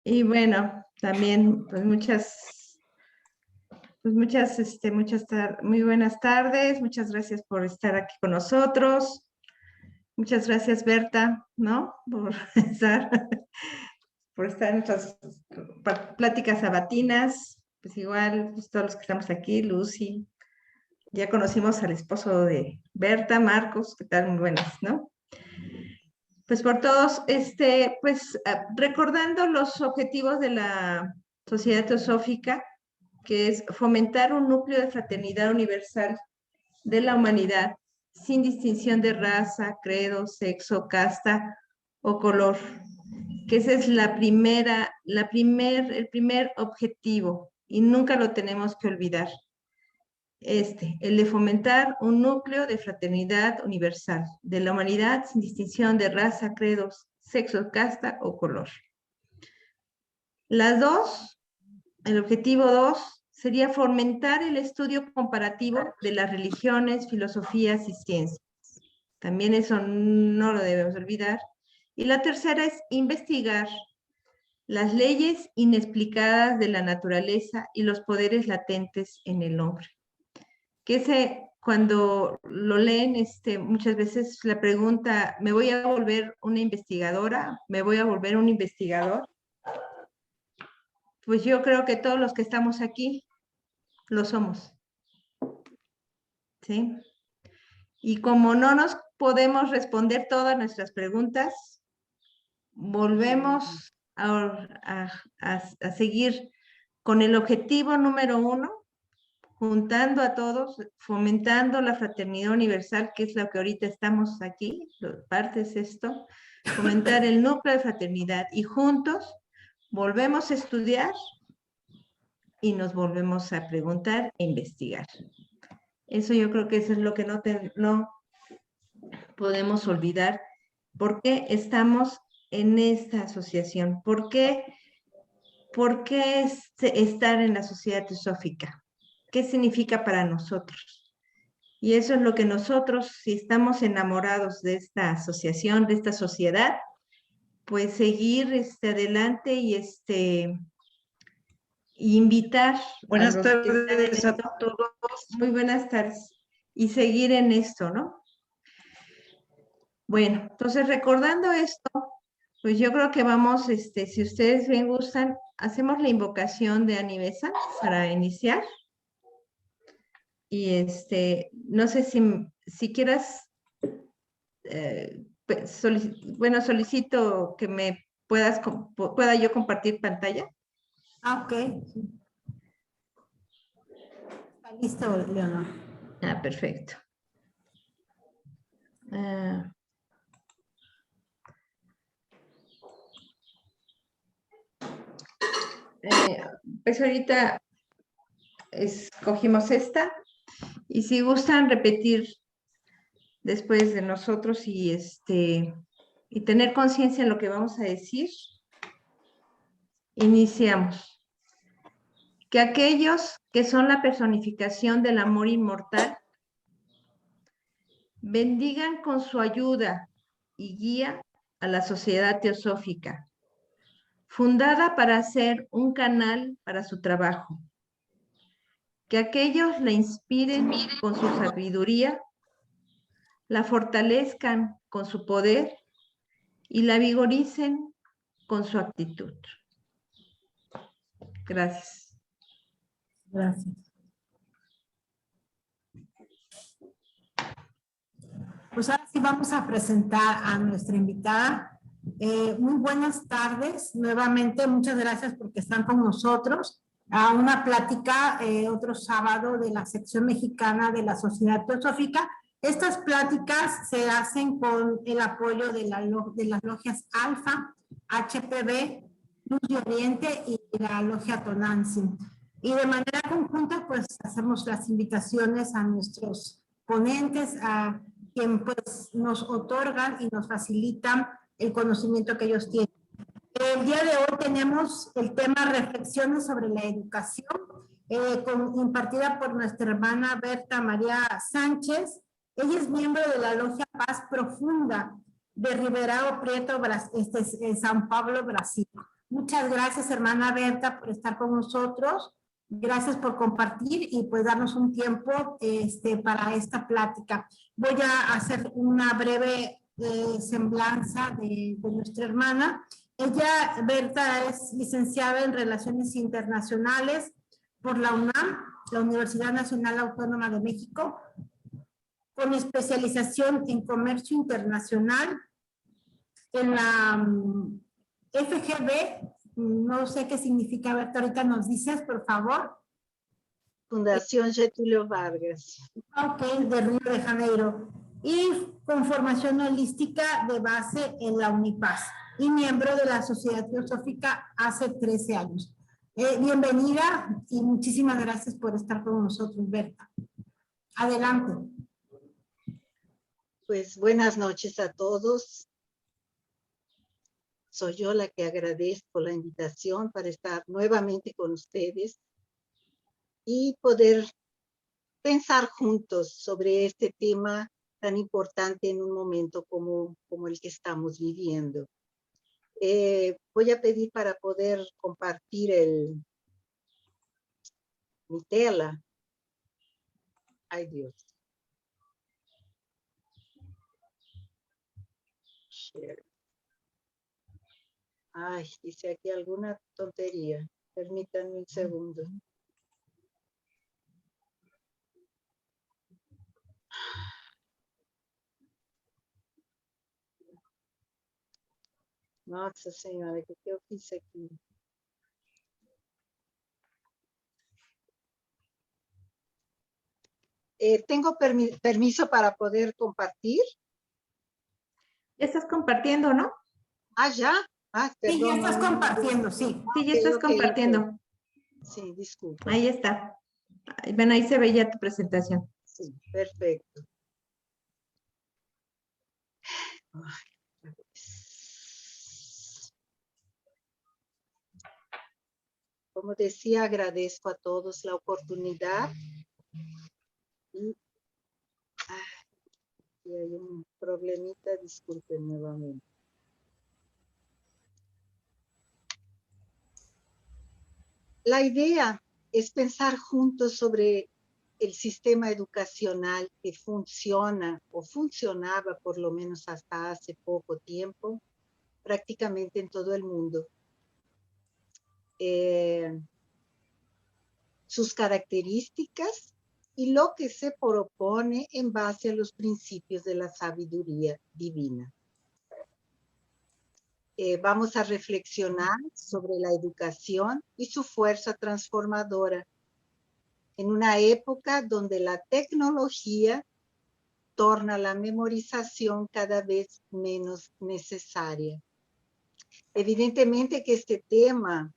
Y bueno, también pues muy buenas tardes, muchas gracias por estar aquí con nosotros. Muchas gracias, Berta, ¿no? Por estar, por estar en nuestras pláticas sabatinas. Pues igual, pues, todos los que estamos aquí, Lucy. Ya conocimos al esposo de Berta, Marcos, ¿qué tal? Muy buenas, ¿no? Pues por todos, recordando los objetivos de la Sociedad Teosófica, que es fomentar un núcleo de fraternidad universal de la humanidad, sin distinción de raza, credo, sexo, casta o color, que ese es el primer objetivo, y nunca lo tenemos que olvidar. El de fomentar un núcleo de fraternidad universal de la humanidad sin distinción de raza, credos, sexo, casta o color. El objetivo 2 sería fomentar el estudio comparativo de las religiones, filosofías y ciencias. También eso no lo debemos olvidar. Y la tercera es investigar las leyes inexplicadas de la naturaleza y los poderes latentes en el hombre. Cuando lo leen, muchas veces la pregunta, ¿me voy a volver una investigadora? ¿Me voy a volver un investigador? Pues yo creo que todos los que estamos aquí lo somos. ¿Sí? Y como no nos podemos responder todas nuestras preguntas, volvemos a seguir con el objetivo número 1, juntando a todos, fomentando la fraternidad universal, que es lo que ahorita estamos aquí, parte es esto, fomentar el núcleo de fraternidad, y juntos volvemos a estudiar y nos volvemos a preguntar e investigar. Eso yo creo que eso es lo que no podemos olvidar. ¿Por qué estamos en esta asociación? ¿Por qué estar en la Sociedad Teosófica? ¿Qué significa para nosotros? Y eso es lo que nosotros, si estamos enamorados de esta asociación, de esta sociedad, pues seguir adelante y invitar buenas tardes a todos. Muy buenas tardes. Y seguir en esto, ¿no? Bueno, entonces recordando esto, pues yo creo que vamos, si ustedes bien gustan, hacemos la invocación de Anivesa para iniciar. Y no sé si quieras, solicito que pueda yo compartir pantalla. Ok. Está listo, Leonor. Perfecto. Pues ahorita escogimos esta, y si gustan repetir después de nosotros y tener conciencia en lo que vamos a decir, iniciamos. Que aquellos que son la personificación del amor inmortal bendigan con su ayuda y guía a la Sociedad Teosófica, fundada para ser un canal para su trabajo. Que aquellos la inspiren con su sabiduría, la fortalezcan con su poder y la vigoricen con su actitud. Gracias. Gracias. Pues ahora sí vamos a presentar a nuestra invitada. Muy buenas tardes. Nuevamente, muchas gracias porque están con nosotros a una plática otro sábado de la sección mexicana de la Sociedad Teosófica. Estas pláticas se hacen con el apoyo de las logias Alfa, HPB, Luz de Oriente y la logia Tonantzin. Y de manera conjunta, pues hacemos las invitaciones a nuestros ponentes, a quien pues nos otorgan y nos facilitan el conocimiento que ellos tienen. El día de hoy tenemos el tema reflexiones sobre la educación, impartida por nuestra hermana Berta María Sánchez. Ella es miembro de la Logia Paz Profunda de Ribeirão Preto, São Paulo, Brasil. Muchas gracias, hermana Berta, por estar con nosotros. Gracias por compartir y pues darnos un tiempo para esta plática. Voy a hacer una breve semblanza de nuestra hermana. Ella, Berta, es licenciada en Relaciones Internacionales por la UNAM, la Universidad Nacional Autónoma de México, con especialización en Comercio Internacional en la FGV, no sé qué significa, Berta, ahorita nos dices, por favor. Fundación Getúlio Vargas. Ok, de Río de Janeiro. Y con formación holística de base en la Unipaz. Y miembro de la Sociedad Teosófica hace 13 años. Bienvenida y muchísimas gracias por estar con nosotros, Berta. Adelante. Pues buenas noches a todos. Soy yo la que agradezco la invitación para estar nuevamente con ustedes y poder pensar juntos sobre este tema tan importante en un momento como el que estamos viviendo. Voy a pedir para poder compartir mi tela. Ay, Dios. Share. Ay, hice aquí alguna tontería. Permítanme un segundo. Nossa Senhora, o que eu fiz aqui? ¿Tengo permiso para poder compartir? Ya estás compartiendo, ¿no? Ah, ¿ya? Ah, perdón. Sí, ya estás compartiendo, sí. Sí, ya estás compartiendo. Sí, disculpa. Ahí está. Bueno, ahí se ve ya tu presentación. Sí, perfecto. Ay, como decía, agradezco a todos la oportunidad. Y hay un problemita, disculpen nuevamente. La idea es pensar juntos sobre el sistema educacional que funciona o funcionaba por lo menos hasta hace poco tiempo, prácticamente en todo el mundo. Sus características y lo que se propone en base a los principios de la sabiduría divina. Vamos a reflexionar sobre la educación y su fuerza transformadora en una época donde la tecnología torna la memorización cada vez menos necesaria. Evidentemente que este tema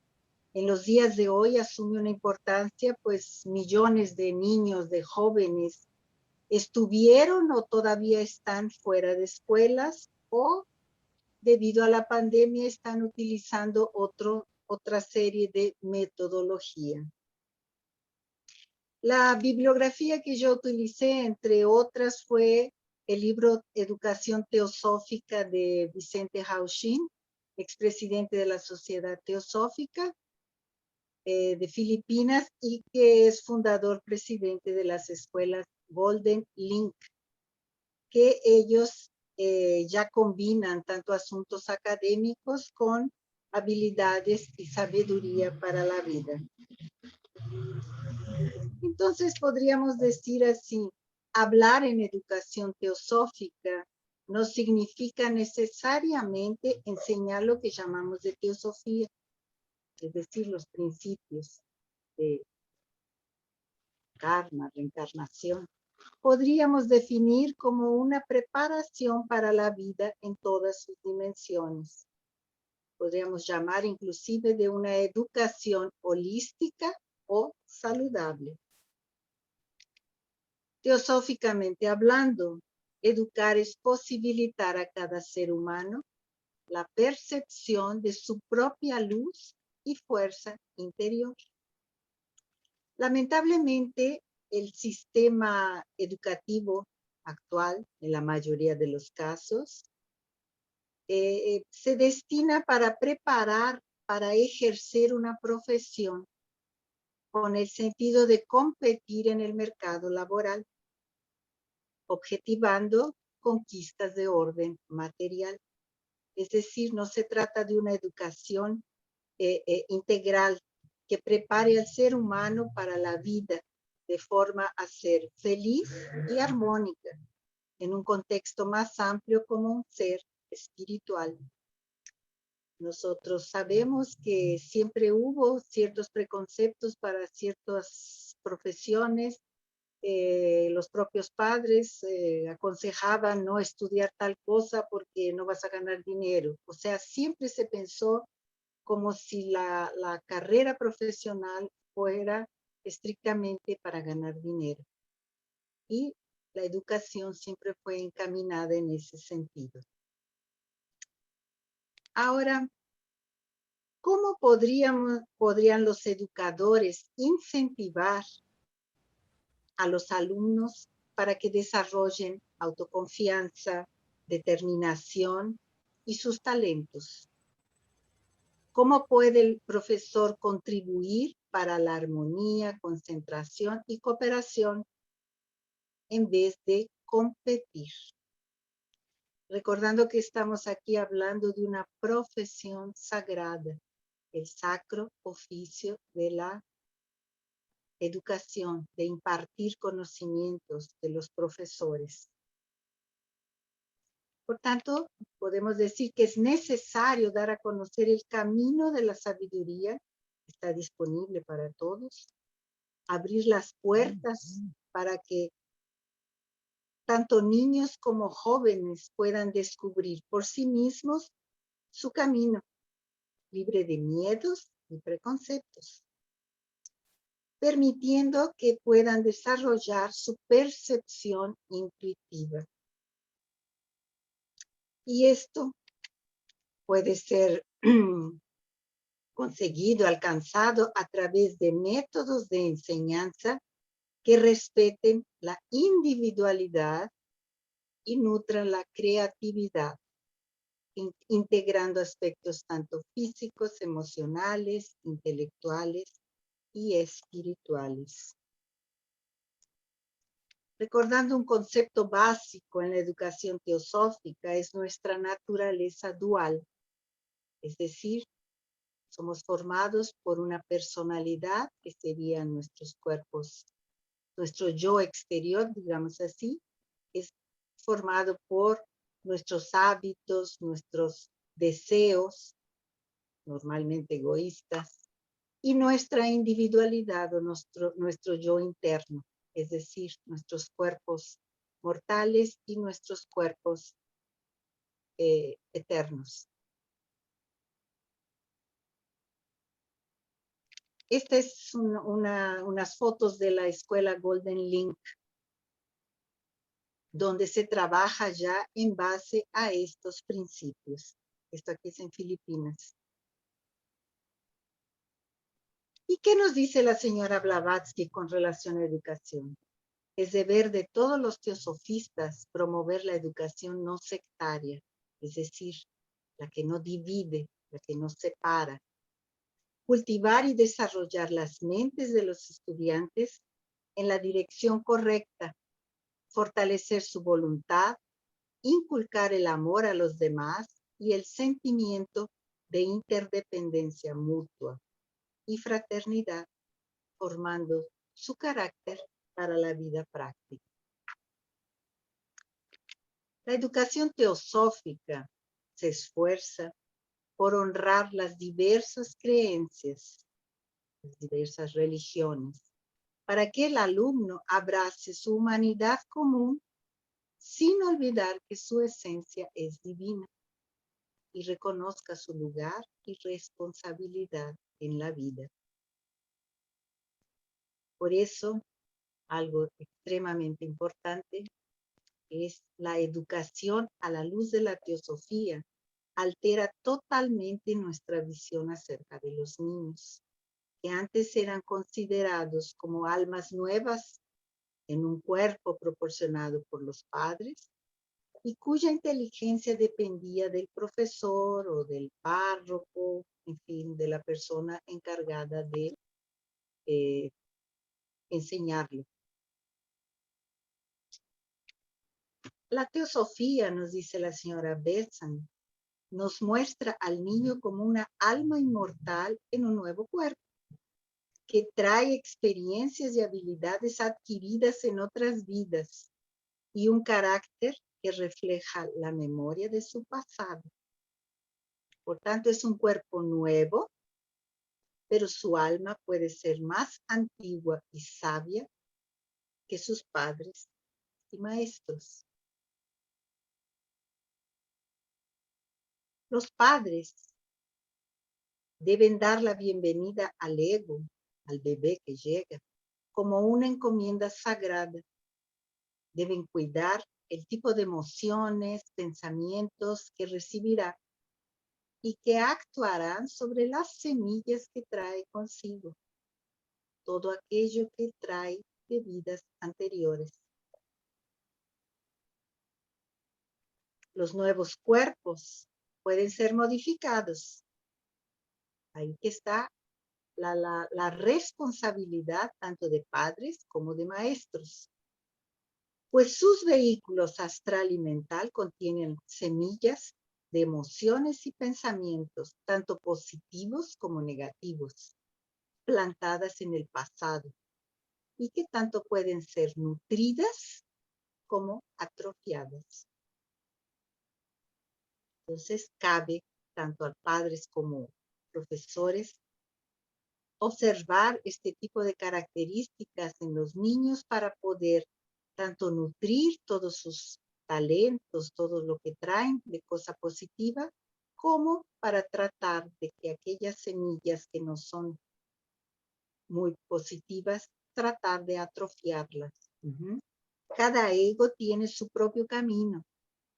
en los días de hoy asume una importancia, pues millones de niños, de jóvenes, estuvieron o todavía están fuera de escuelas o debido a la pandemia están utilizando otra serie de metodología. La bibliografía que yo utilicé, entre otras, fue el libro Educación Teosófica de Vicente Hauchin, expresidente de la Sociedad Teosófica de Filipinas y que es fundador presidente de las escuelas Golden Link, que ellos ya combinan tanto asuntos académicos con habilidades y sabiduría para la vida. Entonces podríamos decir así, hablar en educación teosófica no significa necesariamente enseñar lo que llamamos de teosofía, es decir, los principios de karma, reencarnación. Podríamos definir como una preparación para la vida en todas sus dimensiones. Podríamos llamar inclusive de una educación holística o saludable. Teosóficamente hablando, educar es posibilitar a cada ser humano la percepción de su propia luz y fuerza interior. Lamentablemente, el sistema educativo actual, en la mayoría de los casos, se destina para preparar para ejercer una profesión con el sentido de competir en el mercado laboral, objetivando conquistas de orden material. Es decir, no se trata de una educación integral que prepare al ser humano para la vida de forma a ser feliz y armónica en un contexto más amplio como un ser espiritual. Nosotros sabemos que siempre hubo ciertos preconceptos para ciertas profesiones. Los propios padres aconsejaban no estudiar tal cosa porque no vas a ganar dinero. O sea, siempre se pensó como si la carrera profesional fuera estrictamente para ganar dinero. Y la educación siempre fue encaminada en ese sentido. Ahora, ¿cómo podrían los educadores incentivar a los alumnos para que desarrollen autoconfianza, determinación y sus talentos? ¿Cómo puede el profesor contribuir para la armonía, concentración y cooperación en vez de competir? Recordando que estamos aquí hablando de una profesión sagrada, el sacro oficio de la educación, de impartir conocimientos de los profesores. Por tanto, podemos decir que es necesario dar a conocer el camino de la sabiduría, que está disponible para todos, abrir las puertas para que tanto niños como jóvenes puedan descubrir por sí mismos su camino, libre de miedos y preconceptos, permitiendo que puedan desarrollar su percepción intuitiva. Y esto puede ser conseguido, alcanzado a través de métodos de enseñanza que respeten la individualidad y nutran la creatividad, integrando aspectos tanto físicos, emocionales, intelectuales y espirituales. Recordando un concepto básico en la educación teosófica, es nuestra naturaleza dual, es decir, somos formados por una personalidad que serían nuestros cuerpos, nuestro yo exterior, digamos así, es formado por nuestros hábitos, nuestros deseos, normalmente egoístas, y nuestra individualidad o nuestro yo interno, es decir, nuestros cuerpos mortales y nuestros cuerpos eternos. Esta es unas fotos de la escuela Golden Link, donde se trabaja ya en base a estos principios. Esto aquí es en Filipinas. ¿Y qué nos dice la señora Blavatsky con relación a educación? Es deber de todos los teosofistas promover la educación no sectaria, es decir, la que no divide, la que no separa. Cultivar y desarrollar las mentes de los estudiantes en la dirección correcta, fortalecer su voluntad, inculcar el amor a los demás y el sentimiento de interdependencia mutua y fraternidad, formando su carácter para la vida práctica. La educación teosófica se esfuerza por honrar las diversas creencias, las diversas religiones, para que el alumno abrace su humanidad común sin olvidar que su esencia es divina y reconozca su lugar y responsabilidad en la vida. Por eso, algo extremadamente importante es la educación a la luz de la teosofía. Altera totalmente nuestra visión acerca de los niños, que antes eran considerados como almas nuevas en un cuerpo proporcionado por los padres. y cuya inteligencia dependía del profesor o del párroco, en fin, de la persona encargada de enseñarlo. La teosofía, nos dice la señora Betsan, nos muestra al niño como una alma inmortal en un nuevo cuerpo, que trae experiencias y habilidades adquiridas en otras vidas y un carácter que refleja la memoria de su pasado. Por tanto, es un cuerpo nuevo, pero su alma puede ser más antigua y sabia que sus padres y maestros. Los padres deben dar la bienvenida al ego, al bebé que llega, como una encomienda sagrada. Deben cuidar el tipo de emociones, pensamientos que recibirá y que actuarán sobre las semillas que trae consigo. Todo aquello que trae de vidas anteriores. Los nuevos cuerpos pueden ser modificados. Ahí que está la responsabilidad tanto de padres como de maestros. Pues sus vehículos astral y mental contienen semillas de emociones y pensamientos, tanto positivos como negativos, plantadas en el pasado, y que tanto pueden ser nutridas como atrofiadas. Entonces, cabe tanto a padres como profesores observar este tipo de características en los niños para poder tanto nutrir todos sus talentos, todo lo que traen de cosa positiva, como para tratar de que aquellas semillas que no son muy positivas, tratar de atrofiarlas. Cada ego tiene su propio camino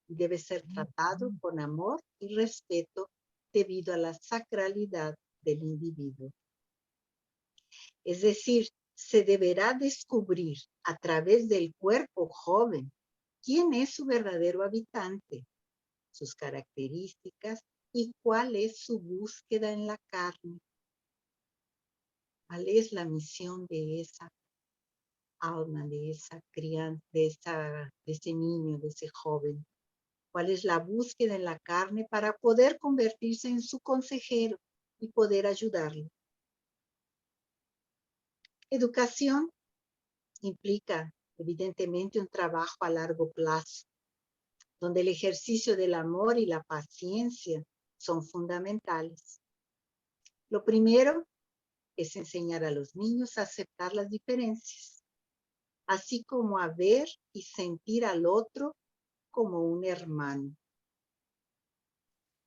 y debe ser tratado con amor y respeto debido a la sacralidad del individuo. Es decir, se deberá descubrir a través del cuerpo joven quién es su verdadero habitante, sus características y cuál es su búsqueda en la carne. ¿Cuál es la misión de esa alma, de esa crianza, de ese niño, de ese joven? ¿Cuál es la búsqueda en la carne para poder convertirse en su consejero y poder ayudarlo? Educación implica, evidentemente, un trabajo a largo plazo, donde el ejercicio del amor y la paciencia son fundamentales. Lo primero es enseñar a los niños a aceptar las diferencias, así como a ver y sentir al otro como un hermano.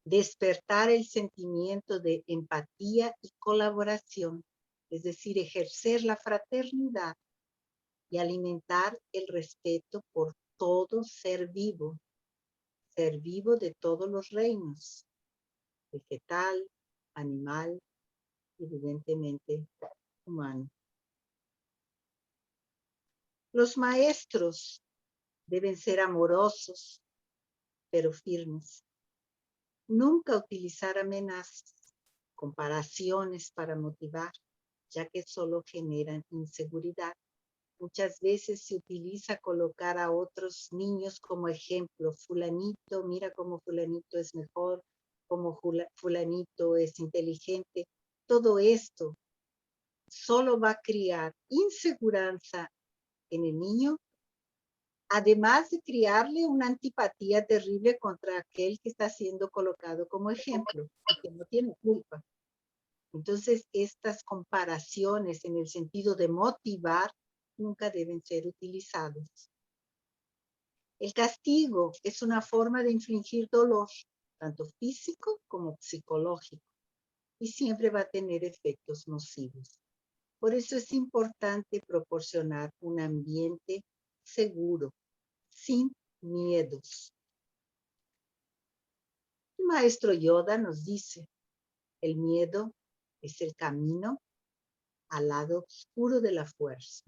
Despertar el sentimiento de empatía y colaboración, es decir, ejercer la fraternidad y alimentar el respeto por todo ser vivo de todos los reinos, vegetal, animal, evidentemente humano. Los maestros deben ser amorosos, pero firmes. Nunca utilizar amenazas, comparaciones para motivar, ya que solo generan inseguridad. Muchas veces se utiliza colocar a otros niños como ejemplo. Fulanito, mira cómo fulanito es mejor, cómo fulanito es inteligente. Todo esto solo va a crear inseguridad en el niño, además de crearle una antipatía terrible contra aquel que está siendo colocado como ejemplo y que no tiene culpa. Entonces, estas comparaciones en el sentido de motivar nunca deben ser utilizados. El castigo es una forma de infligir dolor, tanto físico como psicológico, y siempre va a tener efectos nocivos. Por eso es importante proporcionar un ambiente seguro, sin miedos. El maestro Yoda nos dice, el miedo es el camino al lado oscuro de la fuerza.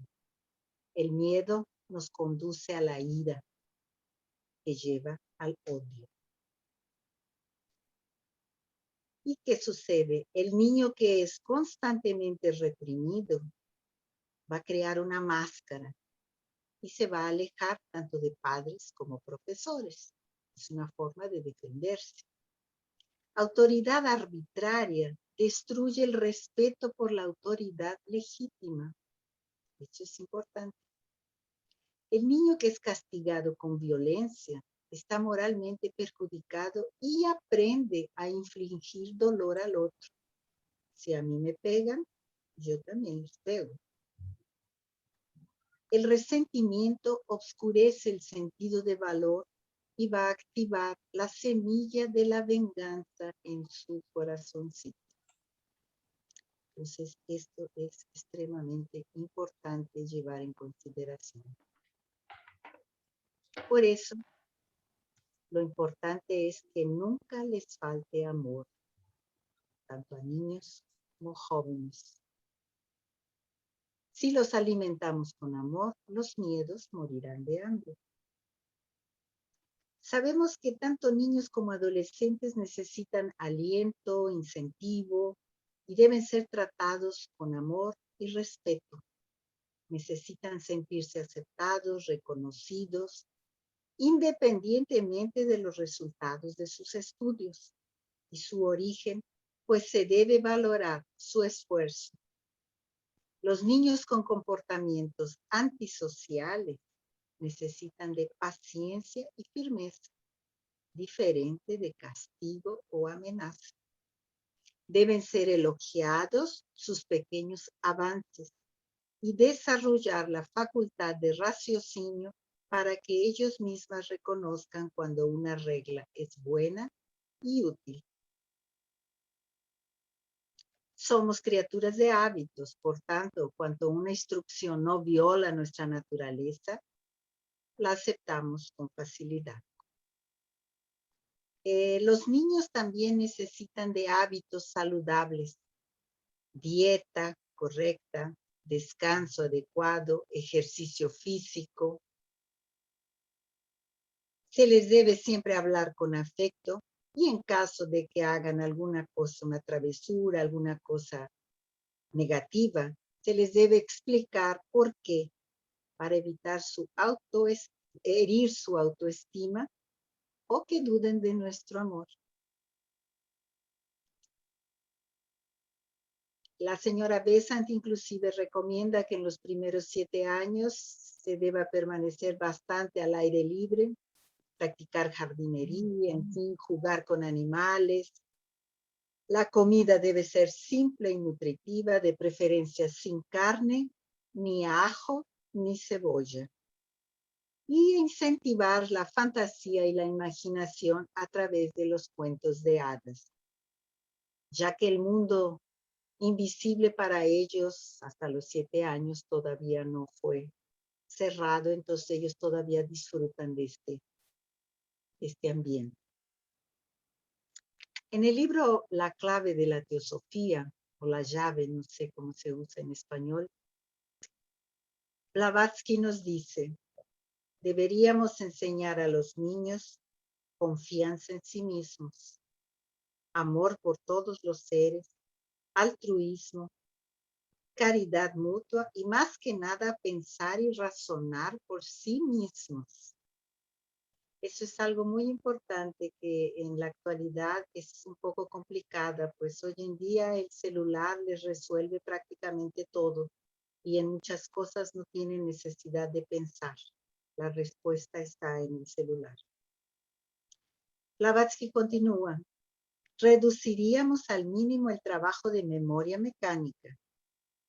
El miedo nos conduce a la ira. que lleva al odio. ¿Y qué sucede? El niño que es constantemente reprimido va a crear una máscara y se va a alejar tanto de padres como profesores. Es una forma de defenderse. Autoridad arbitraria destruye el respeto por la autoridad legítima. Eso es importante. El niño que es castigado con violencia está moralmente perjudicado y aprende a infligir dolor al otro. Si a mí me pegan, yo también les pego. El resentimiento oscurece el sentido de valor y va a activar la semilla de la venganza en su corazoncito. Entonces, esto es extremadamente importante llevar en consideración. Por eso, lo importante es que nunca les falte amor, tanto a niños como jóvenes. Si los alimentamos con amor, los miedos morirán de hambre. Sabemos que tanto niños como adolescentes necesitan aliento, incentivo y deben ser tratados con amor y respeto. Necesitan sentirse aceptados, reconocidos, independientemente de los resultados de sus estudios y su origen, pues se debe valorar su esfuerzo. Los niños con comportamientos antisociales necesitan de paciencia y firmeza, diferente de castigo o amenaza. Deben ser elogiados sus pequeños avances y desarrollar la facultad de raciocinio para que ellos mismos reconozcan cuando una regla es buena y útil. Somos criaturas de hábitos, por tanto, cuando una instrucción no viola nuestra naturaleza, la aceptamos con facilidad. Los niños también necesitan de hábitos saludables, dieta correcta, descanso adecuado, ejercicio físico. Se les debe siempre hablar con afecto y en caso de que hagan alguna cosa, una travesura, alguna cosa negativa, se les debe explicar por qué, para evitar herir su autoestima o que duden de nuestro amor. La señora Besant inclusive recomienda que en los primeros 7 años se deba permanecer bastante al aire libre, practicar jardinería, en fin, jugar con animales. La comida debe ser simple y nutritiva, de preferencia sin carne, ni ajo, ni cebolla. Y incentivar la fantasía y la imaginación a través de los cuentos de hadas, ya que el mundo invisible para ellos hasta los 7 años todavía no fue cerrado, entonces ellos todavía disfrutan de este ambiente. En el libro La clave de la teosofía, o la llave, no sé cómo se usa en español, Blavatsky nos dice: deberíamos enseñar a los niños confianza en sí mismos, amor por todos los seres, altruismo, caridad mutua y más que nada pensar y razonar por sí mismos. Eso es algo muy importante que en la actualidad es un poco complicada, pues hoy en día el celular les resuelve prácticamente todo y en muchas cosas no tienen necesidad de pensar. La respuesta está en el celular. Blavatsky continúa: reduciríamos al mínimo el trabajo de memoria mecánica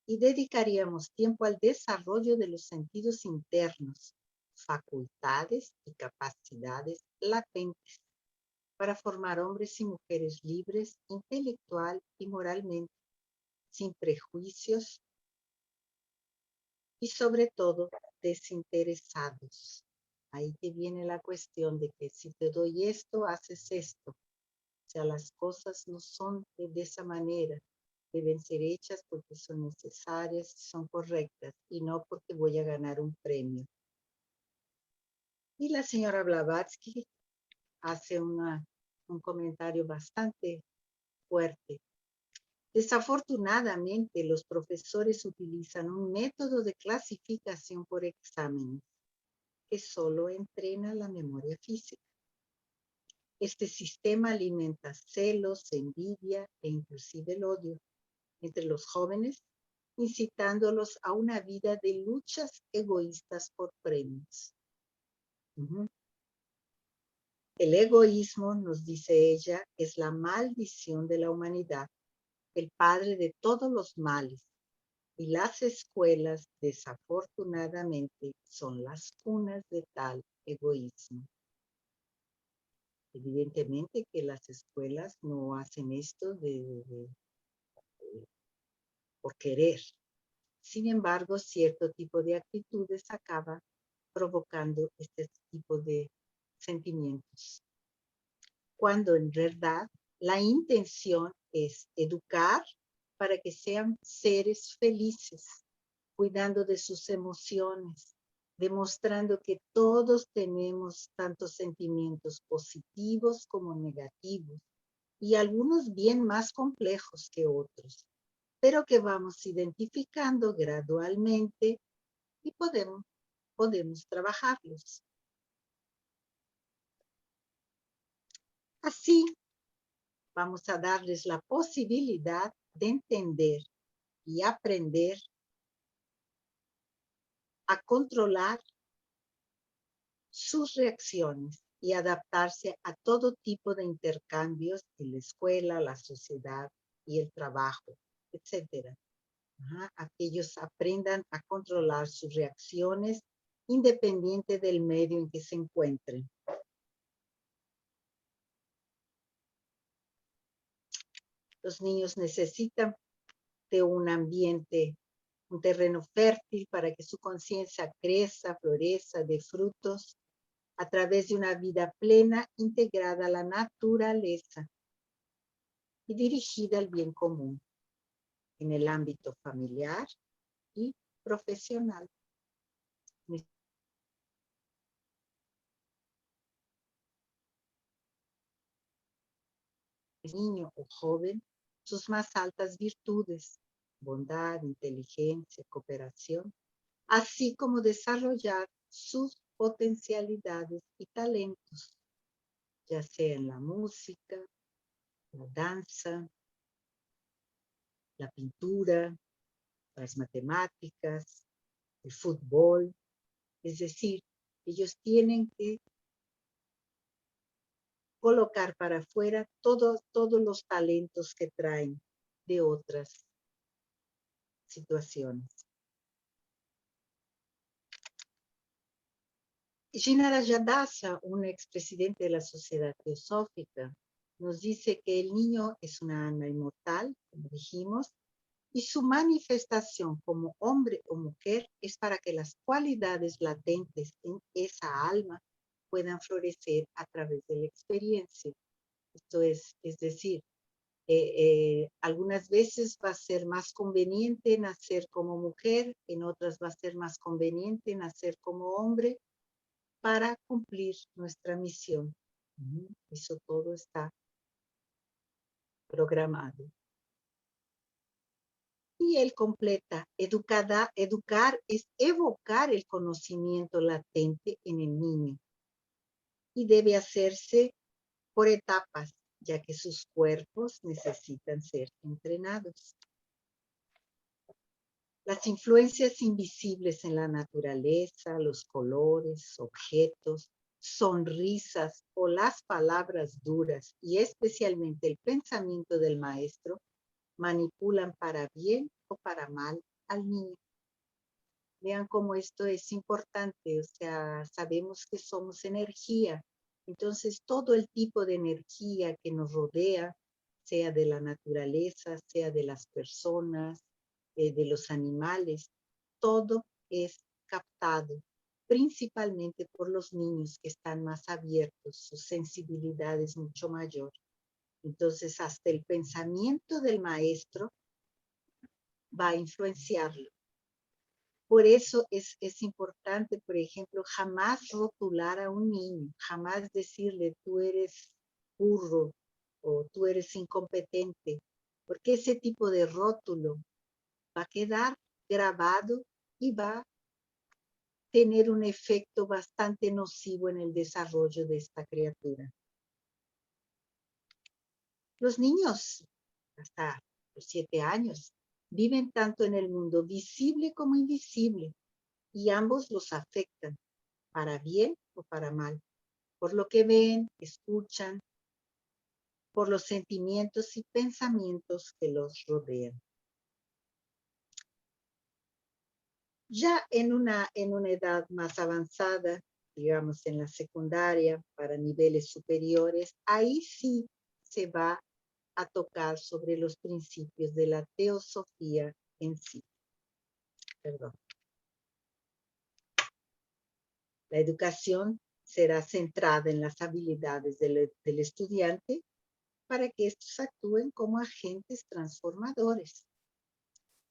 y dedicaríamos tiempo al desarrollo de los sentidos internos, facultades y capacidades latentes, para formar hombres y mujeres libres, intelectual y moralmente, sin prejuicios y sobre todo desinteresados. Ahí te viene la cuestión de que si te doy esto, haces esto. O sea, las cosas no son de esa manera. Deben ser hechas porque son necesarias, son correctas y no porque voy a ganar un premio. Y la señora Blavatsky hace un comentario bastante fuerte. Desafortunadamente, los profesores utilizan un método de clasificación por exámenes que solo entrena la memoria física. Este sistema alimenta celos, envidia e inclusive el odio entre los jóvenes, incitándolos a una vida de luchas egoístas por premios. El egoísmo, nos dice ella, es la maldición de la humanidad, el padre de todos los males, y las escuelas, desafortunadamente, son las cunas de tal egoísmo. Evidentemente que las escuelas no hacen esto por querer. Sin embargo, cierto tipo de actitudes acaba provocando este tipo de sentimientos. Cuando en verdad la intención es educar para que sean seres felices, cuidando de sus emociones, demostrando que todos tenemos tantos sentimientos positivos como negativos, y algunos bien más complejos que otros, pero que vamos identificando gradualmente y podemos trabajarlos. Así, vamos a darles la posibilidad de entender y aprender a controlar sus reacciones y adaptarse a todo tipo de intercambios en la escuela, la sociedad y el trabajo, etc. A que ellos aprendan a controlar sus reacciones independiente del medio en que se encuentren. Los niños necesitan de un ambiente, un terreno fértil para que su conciencia crezca, florezca, dé frutos a través de una vida plena, integrada a la naturaleza y dirigida al bien común en el ámbito familiar y profesional. Niño o joven, sus más altas virtudes, bondad, inteligencia, cooperación, así como desarrollar sus potencialidades y talentos, ya sea en la música, la danza, la pintura, las matemáticas, el fútbol. Es decir, ellos tienen que colocar para afuera todos los talentos que traen de otras situaciones. Shinarayadasa, un expresidente de la Sociedad Teosófica, nos dice que el niño es una alma inmortal, como dijimos, y su manifestación como hombre o mujer es para que las cualidades latentes en esa alma puedan florecer a través de la experiencia. Esto es decir, algunas veces va a ser más conveniente nacer como mujer, en otras va a ser más conveniente nacer como hombre para cumplir nuestra misión. Eso todo está programado. Y él completa, educar es evocar el conocimiento latente en el niño y debe hacerse por etapas, ya que sus cuerpos necesitan ser entrenados. Las influencias invisibles en la naturaleza, los colores, objetos, sonrisas o las palabras duras y especialmente el pensamiento del maestro manipulan para bien o para mal al niño. Vean cómo esto es importante, o sea, sabemos que somos energía, entonces todo el tipo de energía que nos rodea, sea de la naturaleza, sea de las personas, de los animales, todo es captado, principalmente por los niños que están más abiertos, su sensibilidad es mucho mayor. Entonces, hasta el pensamiento del maestro va a influenciarlo. Por eso es importante, por ejemplo, jamás rotular a un niño, jamás decirle tú eres burro o tú eres incompetente, porque ese tipo de rótulo va a quedar grabado y va a tener un efecto bastante nocivo en el desarrollo de esta criatura. Los niños, hasta los 7 años, viven tanto en el mundo visible como invisible, y ambos los afectan, para bien o para mal, por lo que ven, escuchan, por los sentimientos y pensamientos que los rodean. Ya en una edad más avanzada, digamos en la secundaria, para niveles superiores, ahí sí se va a tocar sobre los principios de la teosofía en sí. Perdón. La educación será centrada en las habilidades del estudiante para que estos actúen como agentes transformadores.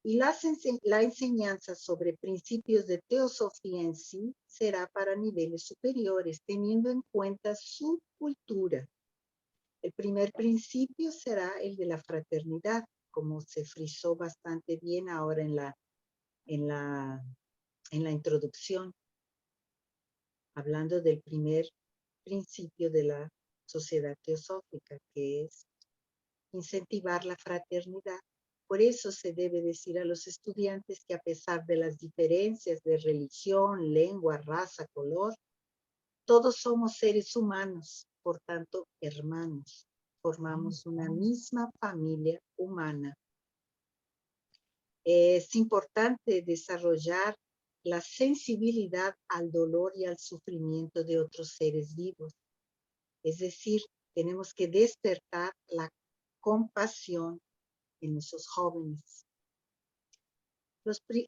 Y la enseñanza sobre principios de teosofía en sí será para niveles superiores, teniendo en cuenta su cultura. El primer principio será el de la fraternidad, como se frisó bastante bien ahora en la introducción, hablando del primer principio de la sociedad teosófica, que es incentivar la fraternidad. Por eso se debe decir a los estudiantes que a pesar de las diferencias de religión, lengua, raza, color, todos somos seres humanos, por tanto, hermanos. Formamos una misma familia humana. Es importante desarrollar la sensibilidad al dolor y al sufrimiento de otros seres vivos. Es decir, tenemos que despertar la compasión en esos jóvenes.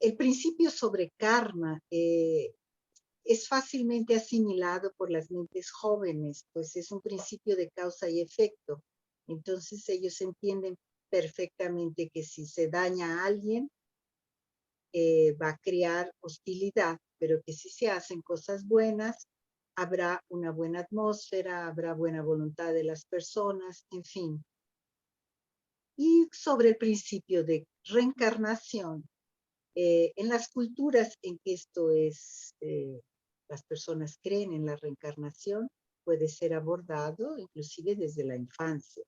El principio sobre karma es fácilmente asimilado por las mentes jóvenes, pues es un principio de causa y efecto. Entonces ellos entienden perfectamente que si se daña a alguien, va a crear hostilidad, pero que si se hacen cosas buenas, habrá una buena atmósfera, habrá buena voluntad de las personas, en fin. Y sobre el principio de reencarnación, en las culturas en que esto es, las personas creen en la reencarnación, puede ser abordado inclusive desde la infancia.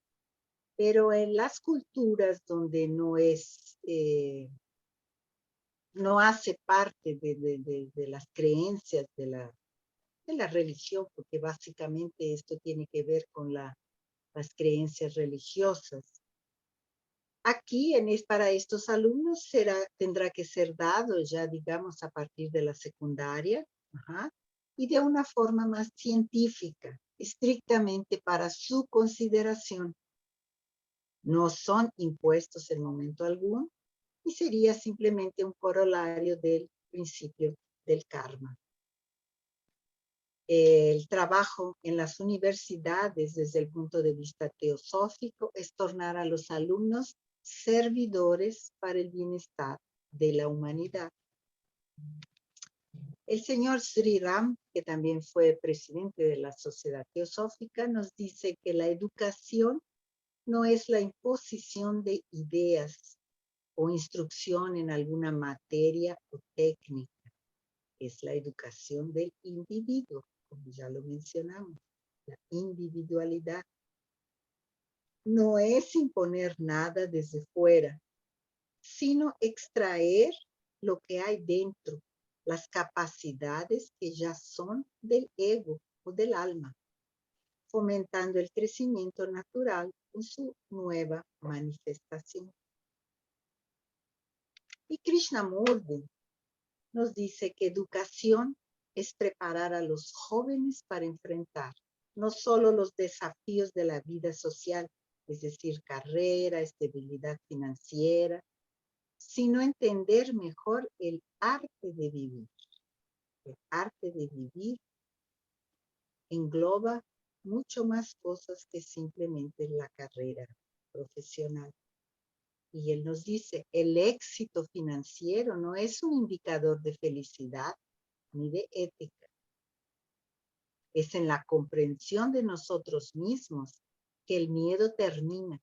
Pero en las culturas donde no es, no hace parte de las creencias de la religión, porque básicamente esto tiene que ver con las creencias religiosas. Aquí, para estos alumnos, tendrá que ser dado ya, digamos, a partir de la secundaria, y de una forma más científica, estrictamente para su consideración. No son impuestos en momento alguno, y sería simplemente un corolario del principio del karma. El trabajo en las universidades desde el punto de vista teosófico es tornar a los alumnos servidores para el bienestar de la humanidad. El señor Sri Ram, que también fue presidente de la Sociedad Teosófica, nos dice que la educación no es la imposición de ideas o instrucción en alguna materia o técnica, es la educación del individuo, como ya lo mencionamos, la individualidad. No es imponer nada desde fuera, sino extraer lo que hay dentro, las capacidades que ya son del ego o del alma, fomentando el crecimiento natural en su nueva manifestación. Y Krishnamurti nos dice que educación es preparar a los jóvenes para enfrentar no solo los desafíos de la vida social, es decir, carrera, estabilidad financiera, sino entender mejor el arte de vivir. El arte de vivir engloba mucho más cosas que simplemente la carrera profesional. Y él nos dice, el éxito financiero no es un indicador de felicidad ni de ética. Es en la comprensión de nosotros mismos que el miedo termina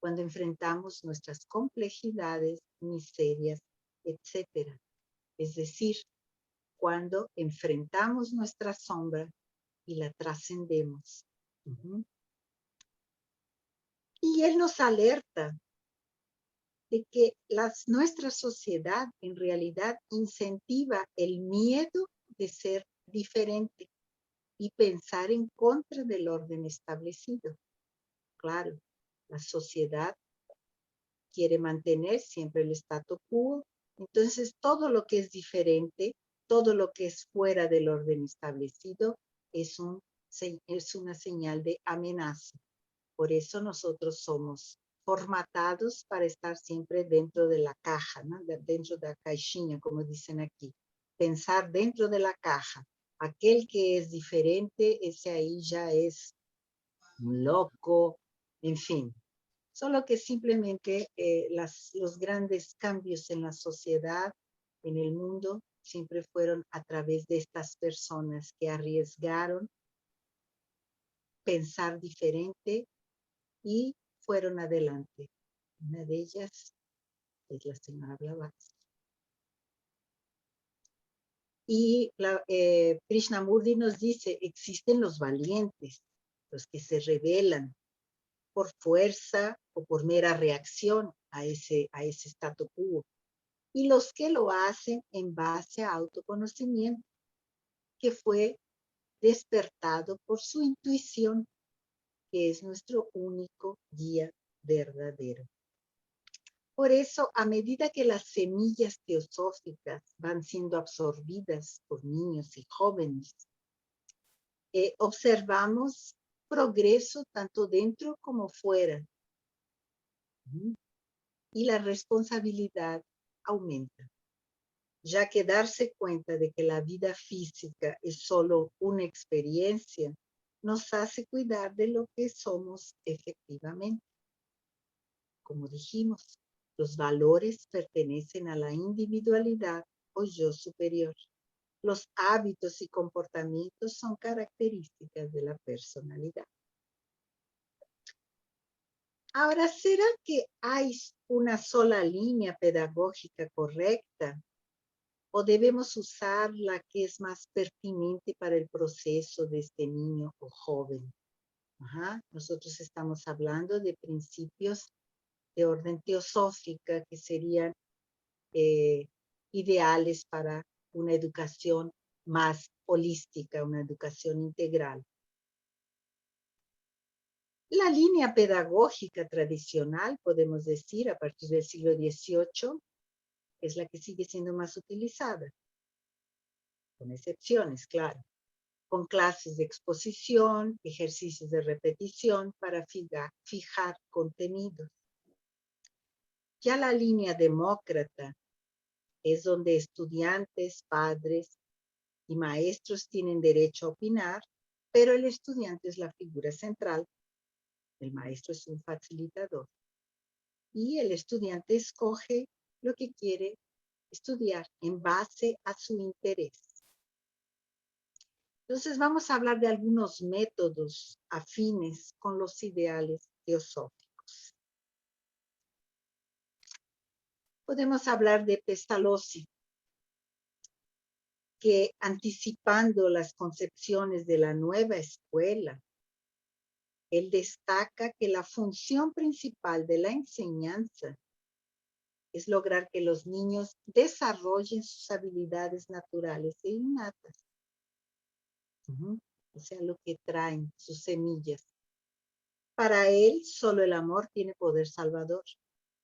cuando enfrentamos nuestras complejidades, miserias, etc. Es decir, cuando enfrentamos nuestra sombra y la trascendemos. Y él nos alerta de que nuestra sociedad en realidad incentiva el miedo de ser diferente y pensar en contra del orden establecido. Claro, la sociedad quiere mantener siempre el statu quo, entonces todo lo que es diferente, todo lo que es fuera del orden establecido es una señal de amenaza. Por eso nosotros somos formatados para estar siempre dentro de la caja, ¿no? Dentro de la caixinha, como dicen aquí. Pensar dentro de la caja. Aquel que es diferente, ese ahí ya es un loco, en fin. Solo que simplemente los grandes cambios en la sociedad, en el mundo, siempre fueron a través de estas personas que arriesgaron pensar diferente y fueron adelante. Una de ellas es la señora Blavatsky. Y Krishnamurti nos dice, existen los valientes, los que se rebelan por fuerza o por mera reacción a ese statu quo, y los que lo hacen en base a autoconocimiento, que fue despertado por su intuición, que es nuestro único guía verdadero. Por eso, a medida que las semillas teosóficas van siendo absorbidas por niños y jóvenes, observamos progreso tanto dentro como fuera. Y la responsabilidad aumenta, ya que darse cuenta de que la vida física es solo una experiencia nos hace cuidar de lo que somos efectivamente. Como dijimos, los valores pertenecen a la individualidad o yo superior. Los hábitos y comportamientos son características de la personalidad. Ahora, ¿será que hay una sola línea pedagógica correcta? ¿O debemos usar la que es más pertinente para el proceso de este niño o joven? Nosotros estamos hablando de principios de orden teosófica que serían ideales para una educación más holística, una educación integral. La línea pedagógica tradicional, podemos decir, a partir del siglo XVIII, es la que sigue siendo más utilizada, con excepciones, claro, con clases de exposición, ejercicios de repetición para fijar contenidos. Ya la línea demócrata es donde estudiantes, padres y maestros tienen derecho a opinar, pero el estudiante es la figura central, el maestro es un facilitador, y el estudiante escoge lo que quiere estudiar en base a su interés. Entonces vamos a hablar de algunos métodos afines con los ideales teosóficos. Podemos hablar de Pestalozzi, que anticipando las concepciones de la nueva escuela, él destaca que la función principal de la enseñanza es lograr que los niños desarrollen sus habilidades naturales e innatas. O sea, lo que traen sus semillas. Para él, solo el amor tiene poder salvador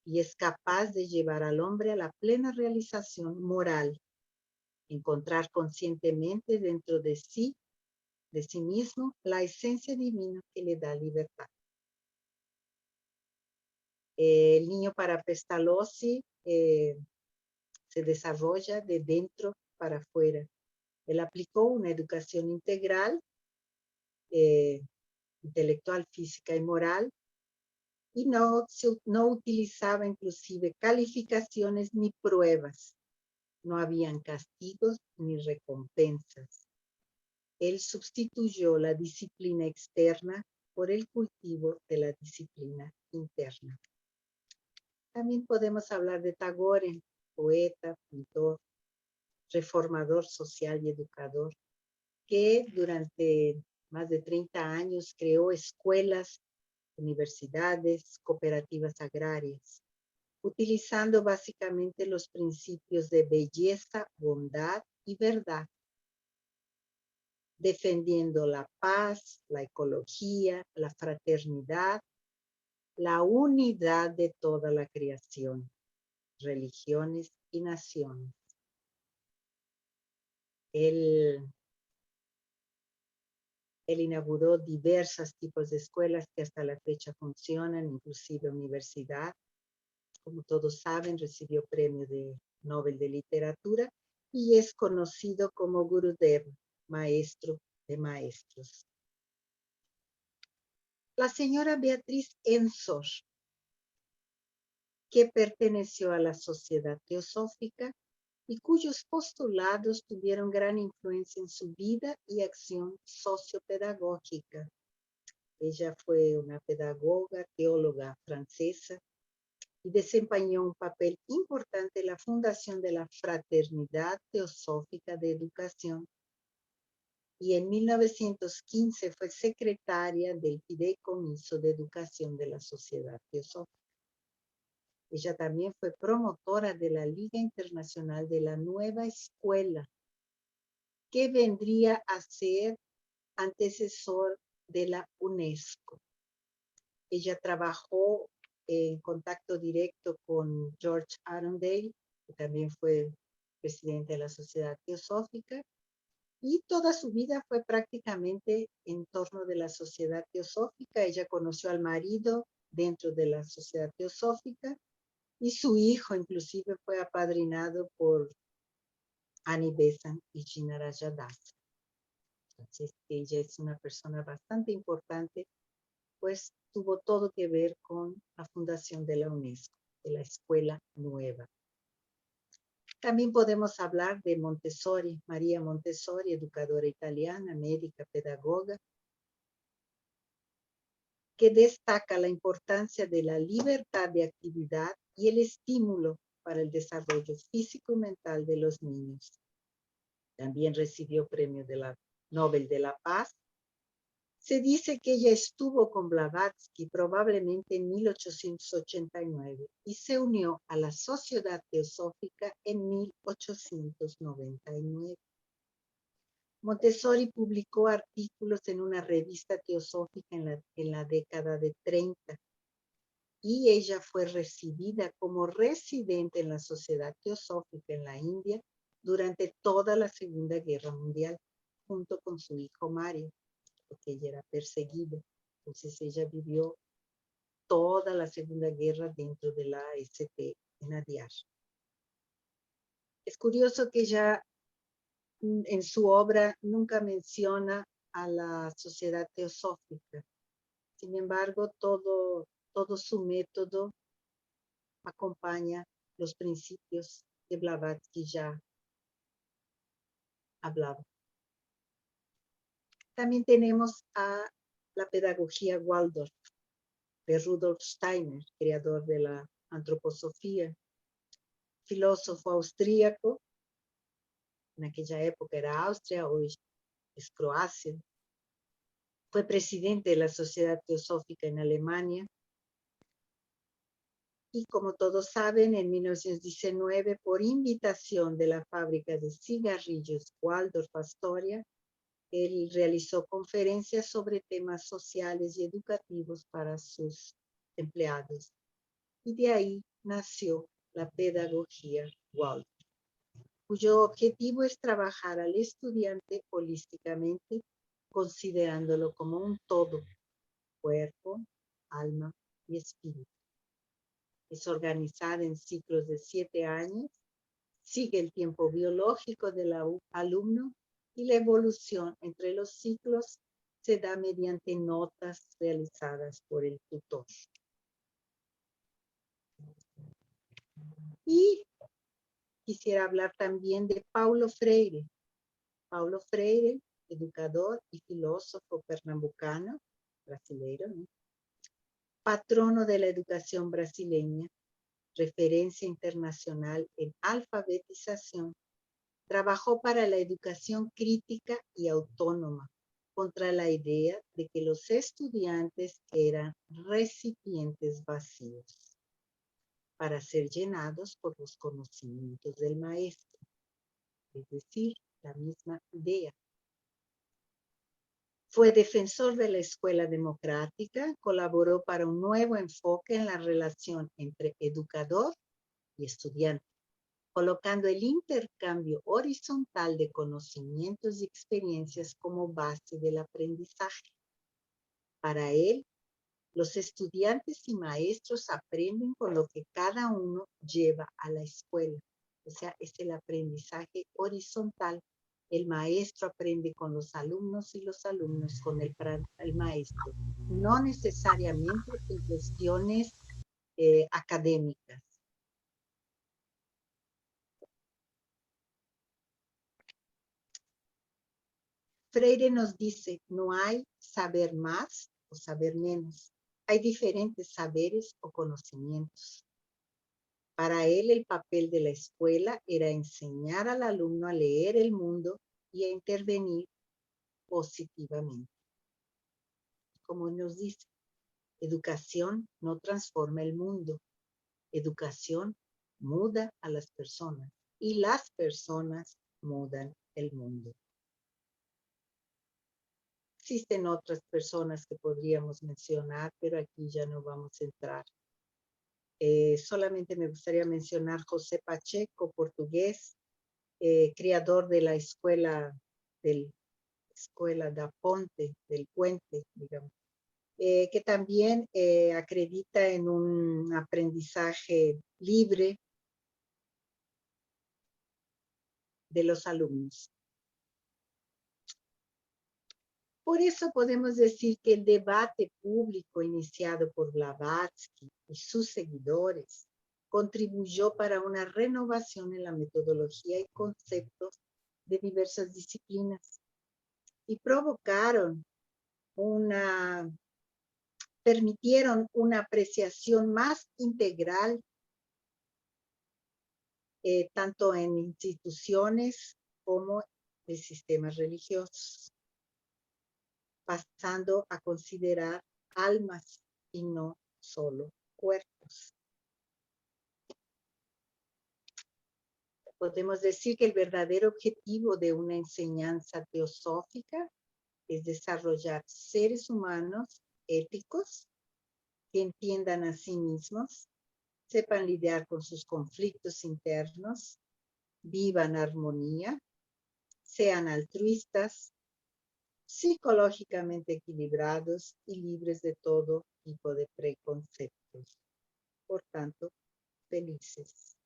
y es capaz de llevar al hombre a la plena realización moral, encontrar conscientemente dentro de sí mismo, la esencia divina que le da libertad. El niño para Pestalozzi se desarrolla de dentro para afuera. Él aplicó una educación integral, intelectual, física y moral, y no utilizaba inclusive calificaciones ni pruebas. No habían castigos ni recompensas. Él sustituyó la disciplina externa por el cultivo de la disciplina interna. También podemos hablar de Tagore, poeta, pintor, reformador social y educador, que durante más de 30 años creó escuelas, universidades, cooperativas agrarias, utilizando básicamente los principios de belleza, bondad y verdad, defendiendo la paz, la ecología, la fraternidad, la unidad de toda la creación, religiones y naciones. Él inauguró diversos tipos de escuelas que hasta la fecha funcionan, inclusive universidad. Como todos saben, recibió premio de Nobel de Literatura y es conocido como Gurudev, maestro de maestros. La señora Beatriz Ensor, que perteneció a la Sociedad Teosófica y cuyos postulados tuvieron gran influencia en su vida y acción sociopedagógica. Ella fue una pedagoga, teóloga francesa y desempeñó un papel importante en la fundación de la Fraternidad Teosófica de Educación. Y en 1915 fue secretaria del Fideicomiso de Educación de la Sociedad Teosófica. Ella también fue promotora de la Liga Internacional de la Nueva Escuela, que vendría a ser antecesor de la UNESCO. Ella trabajó en contacto directo con George Arundel, que también fue presidente de la Sociedad Teosófica, y toda su vida fue prácticamente en torno de la Sociedad Teosófica. Ella conoció al marido dentro de la Sociedad Teosófica, y su hijo inclusive fue apadrinado por Annie Besant y Gina Rajadasa. Entonces, ella es una persona bastante importante, pues tuvo todo que ver con la fundación de la UNESCO, de la Escuela Nueva. También podemos hablar de Montessori, María Montessori, educadora italiana, médica, pedagoga, que destaca la importancia de la libertad de actividad y el estímulo para el desarrollo físico y mental de los niños. También recibió premio de la Nobel de la Paz. Se dice que ella estuvo con Blavatsky probablemente en 1889 y se unió a la Sociedad Teosófica en 1899. Montessori publicó artículos en una revista teosófica en la década de 30 y ella fue recibida como residente en la Sociedad Teosófica en la India durante toda la Segunda Guerra Mundial, junto con su hijo Mario, porque ella era perseguida. Entonces ella vivió toda la Segunda Guerra dentro de la AST en Adyar. Es curioso que ella en su obra nunca menciona a la Sociedad Teosófica. Sin embargo, todo su método acompaña los principios que Blavatsky ya hablaba. También tenemos a la pedagogía Waldorf, de Rudolf Steiner, creador de la antroposofía, filósofo austríaco. En aquella época era Austria, hoy es Croacia. Fue presidente de la Sociedad Teosófica en Alemania. Y como todos saben, en 1919, por invitación de la fábrica de cigarrillos Waldorf Astoria, él realizó conferencias sobre temas sociales y educativos para sus empleados. Y de ahí nació la pedagogía Waldorf, cuyo objetivo es trabajar al estudiante holísticamente, considerándolo como un todo, cuerpo, alma y espíritu. Es organizada en ciclos de 7 años, sigue el tiempo biológico del alumno y la evolución entre los ciclos se da mediante notas realizadas por el tutor. Y quisiera hablar también de Paulo Freire. Paulo Freire, educador y filósofo pernambucano, brasileiro, ¿no? Patrono de la educación brasileña, referencia internacional en alfabetización, trabajó para la educación crítica y autónoma, contra la idea de que los estudiantes eran recipientes vacíos para ser llenados por los conocimientos del maestro, es decir, la misma idea. Fue defensor de la escuela democrática, colaboró para un nuevo enfoque en la relación entre educador y estudiante, colocando el intercambio horizontal de conocimientos y experiencias como base del aprendizaje. Para él, los estudiantes y maestros aprenden con lo que cada uno lleva a la escuela. O sea, es el aprendizaje horizontal. El maestro aprende con los alumnos y los alumnos con el maestro. No necesariamente en cuestiones académicas. Freire nos dice, no hay saber más o saber menos. Hay diferentes saberes o conocimientos. Para él, el papel de la escuela era enseñar al alumno a leer el mundo y a intervenir positivamente. Como nos dice, educación no transforma el mundo. Educación muda a las personas y las personas mudan el mundo. Existen otras personas que podríamos mencionar, pero aquí ya no vamos a entrar. Solamente me gustaría mencionar José Pacheco, portugués, creador de la escuela da Ponte, del puente, digamos, que también acredita en un aprendizaje libre de los alumnos. Por eso podemos decir que el debate público iniciado por Blavatsky y sus seguidores contribuyó para una renovación en la metodología y conceptos de diversas disciplinas y permitieron una apreciación más integral tanto en instituciones como en sistemas religiosos, pasando a considerar almas y no solo cuerpos. Podemos decir que el verdadero objetivo de una enseñanza teosófica es desarrollar seres humanos éticos que entiendan a sí mismos, sepan lidiar con sus conflictos internos, vivan armonía, sean altruistas, psicológicamente equilibrados y libres de todo tipo de preconceptos. Por tanto, felices.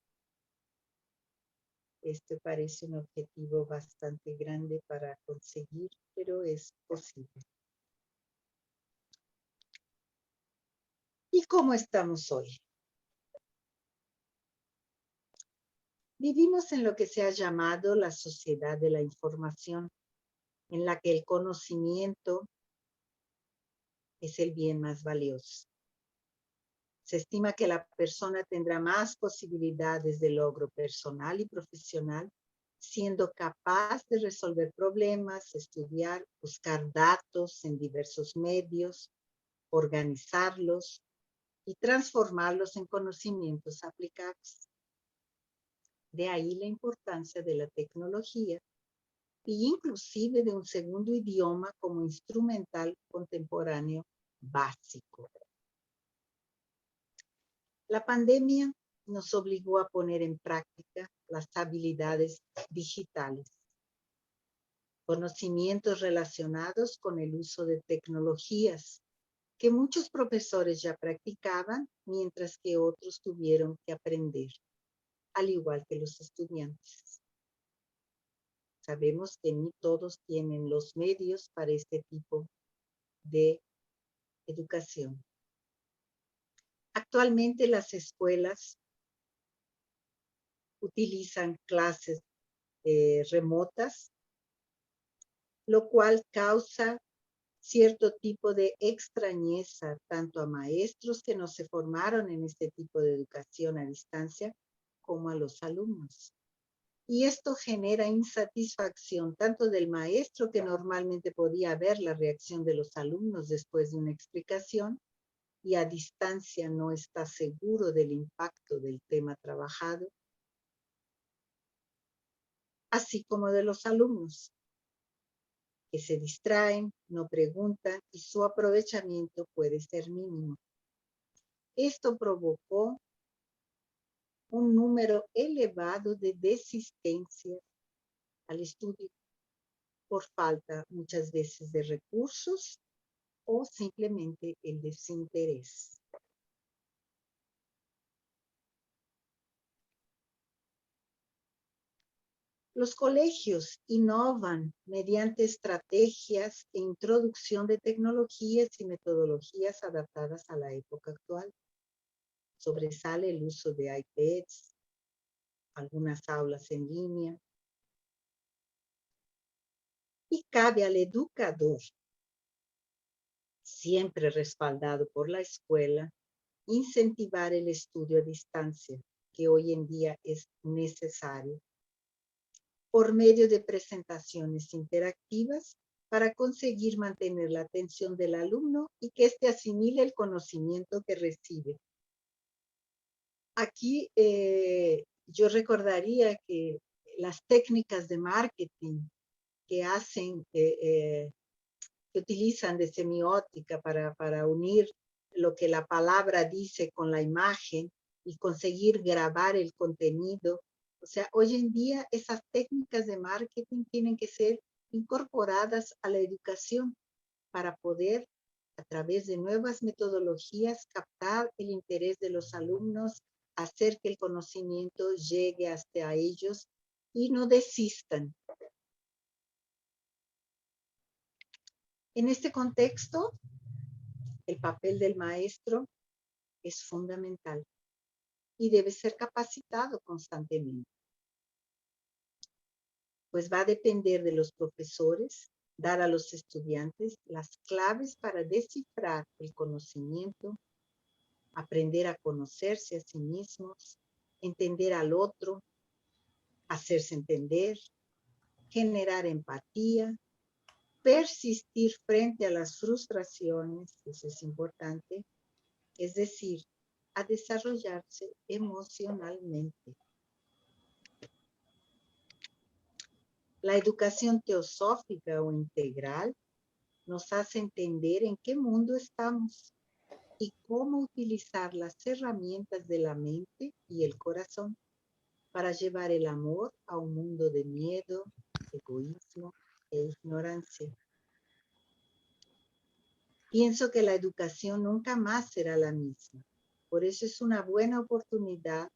Este parece un objetivo bastante grande para conseguir, pero es posible. ¿Y cómo estamos hoy? Vivimos en lo que se ha llamado la sociedad de la información, en la que el conocimiento es el bien más valioso. Se estima que la persona tendrá más posibilidades de logro personal y profesional, siendo capaz de resolver problemas, estudiar, buscar datos en diversos medios, organizarlos y transformarlos en conocimientos aplicables. De ahí la importancia de la tecnología e inclusive de un segundo idioma como instrumental contemporáneo básico. La pandemia nos obligó a poner en práctica las habilidades digitales, conocimientos relacionados con el uso de tecnologías que muchos profesores ya practicaban, mientras que otros tuvieron que aprender, al igual que los estudiantes. Sabemos que ni todos tienen los medios para este tipo de educación. Actualmente las escuelas utilizan clases remotas, lo cual causa cierto tipo de extrañeza tanto a maestros que no se formaron en este tipo de educación a distancia como a los alumnos. Y esto genera insatisfacción tanto del maestro, que normalmente podía ver la reacción de los alumnos después de una explicación y a distancia no está seguro del impacto del tema trabajado, así como de los alumnos, que se distraen, no preguntan y su aprovechamiento puede ser mínimo. Esto provocó un número elevado de desistencias al estudio por falta muchas veces de recursos o simplemente el desinterés. Los colegios innovan mediante estrategias e introducción de tecnologías y metodologías adaptadas a la época actual. Sobresale el uso de iPads, algunas aulas en línea. Y cabe al educador, siempre respaldado por la escuela, incentivar el estudio a distancia, que hoy en día es necesario, por medio de presentaciones interactivas para conseguir mantener la atención del alumno y que éste asimile el conocimiento que recibe. Aquí yo recordaría que las técnicas de marketing que hacen, que utilizan de semiótica para unir lo que la palabra dice con la imagen y conseguir grabar el contenido. O sea, hoy en día esas técnicas de marketing tienen que ser incorporadas a la educación para poder, a través de nuevas metodologías, captar el interés de los alumnos, hacer que el conocimiento llegue hasta ellos y no desistan. En este contexto, el papel del maestro es fundamental y debe ser capacitado constantemente, pues va a depender de los profesores dar a los estudiantes las claves para descifrar el conocimiento, aprender a conocerse a sí mismos, entender al otro, hacerse entender, generar empatía, persistir frente a las frustraciones, eso es importante, es decir, a desarrollarse emocionalmente. La educación teosófica o integral nos hace entender en qué mundo estamos y cómo utilizar las herramientas de la mente y el corazón para llevar el amor a un mundo de miedo, egoísmo e ignorancia. Pienso que la educación nunca más será la misma. Por eso es una buena oportunidad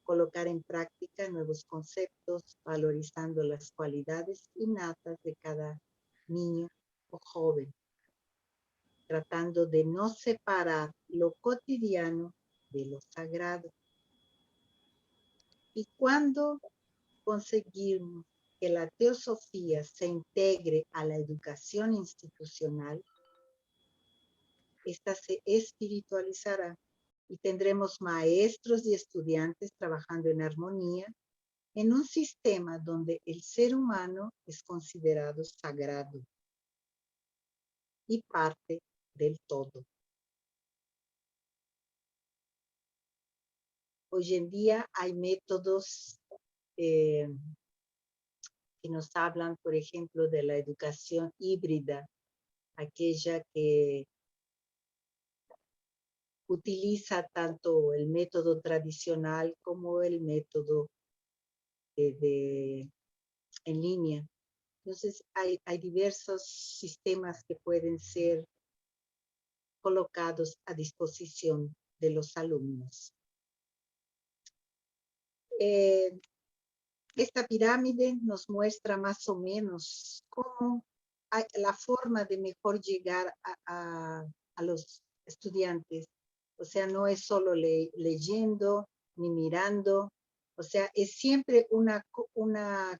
colocar en práctica nuevos conceptos, valorizando las cualidades innatas de cada niño o joven, tratando de no separar lo cotidiano de lo sagrado. Y cuando conseguimos que la teosofía se integre a la educación institucional, esta se espiritualizará y tendremos maestros y estudiantes trabajando en armonía en un sistema donde el ser humano es considerado sagrado y parte del todo. Hoy en día hay métodos que nos hablan, por ejemplo, de la educación híbrida, aquella que utiliza tanto el método tradicional como el método en línea. Entonces, hay diversos sistemas que pueden ser colocados a disposición de los alumnos. Esta pirámide nos muestra más o menos cómo hay la forma de mejor llegar a los estudiantes. O sea, no es solo leyendo ni mirando, O sea, es siempre una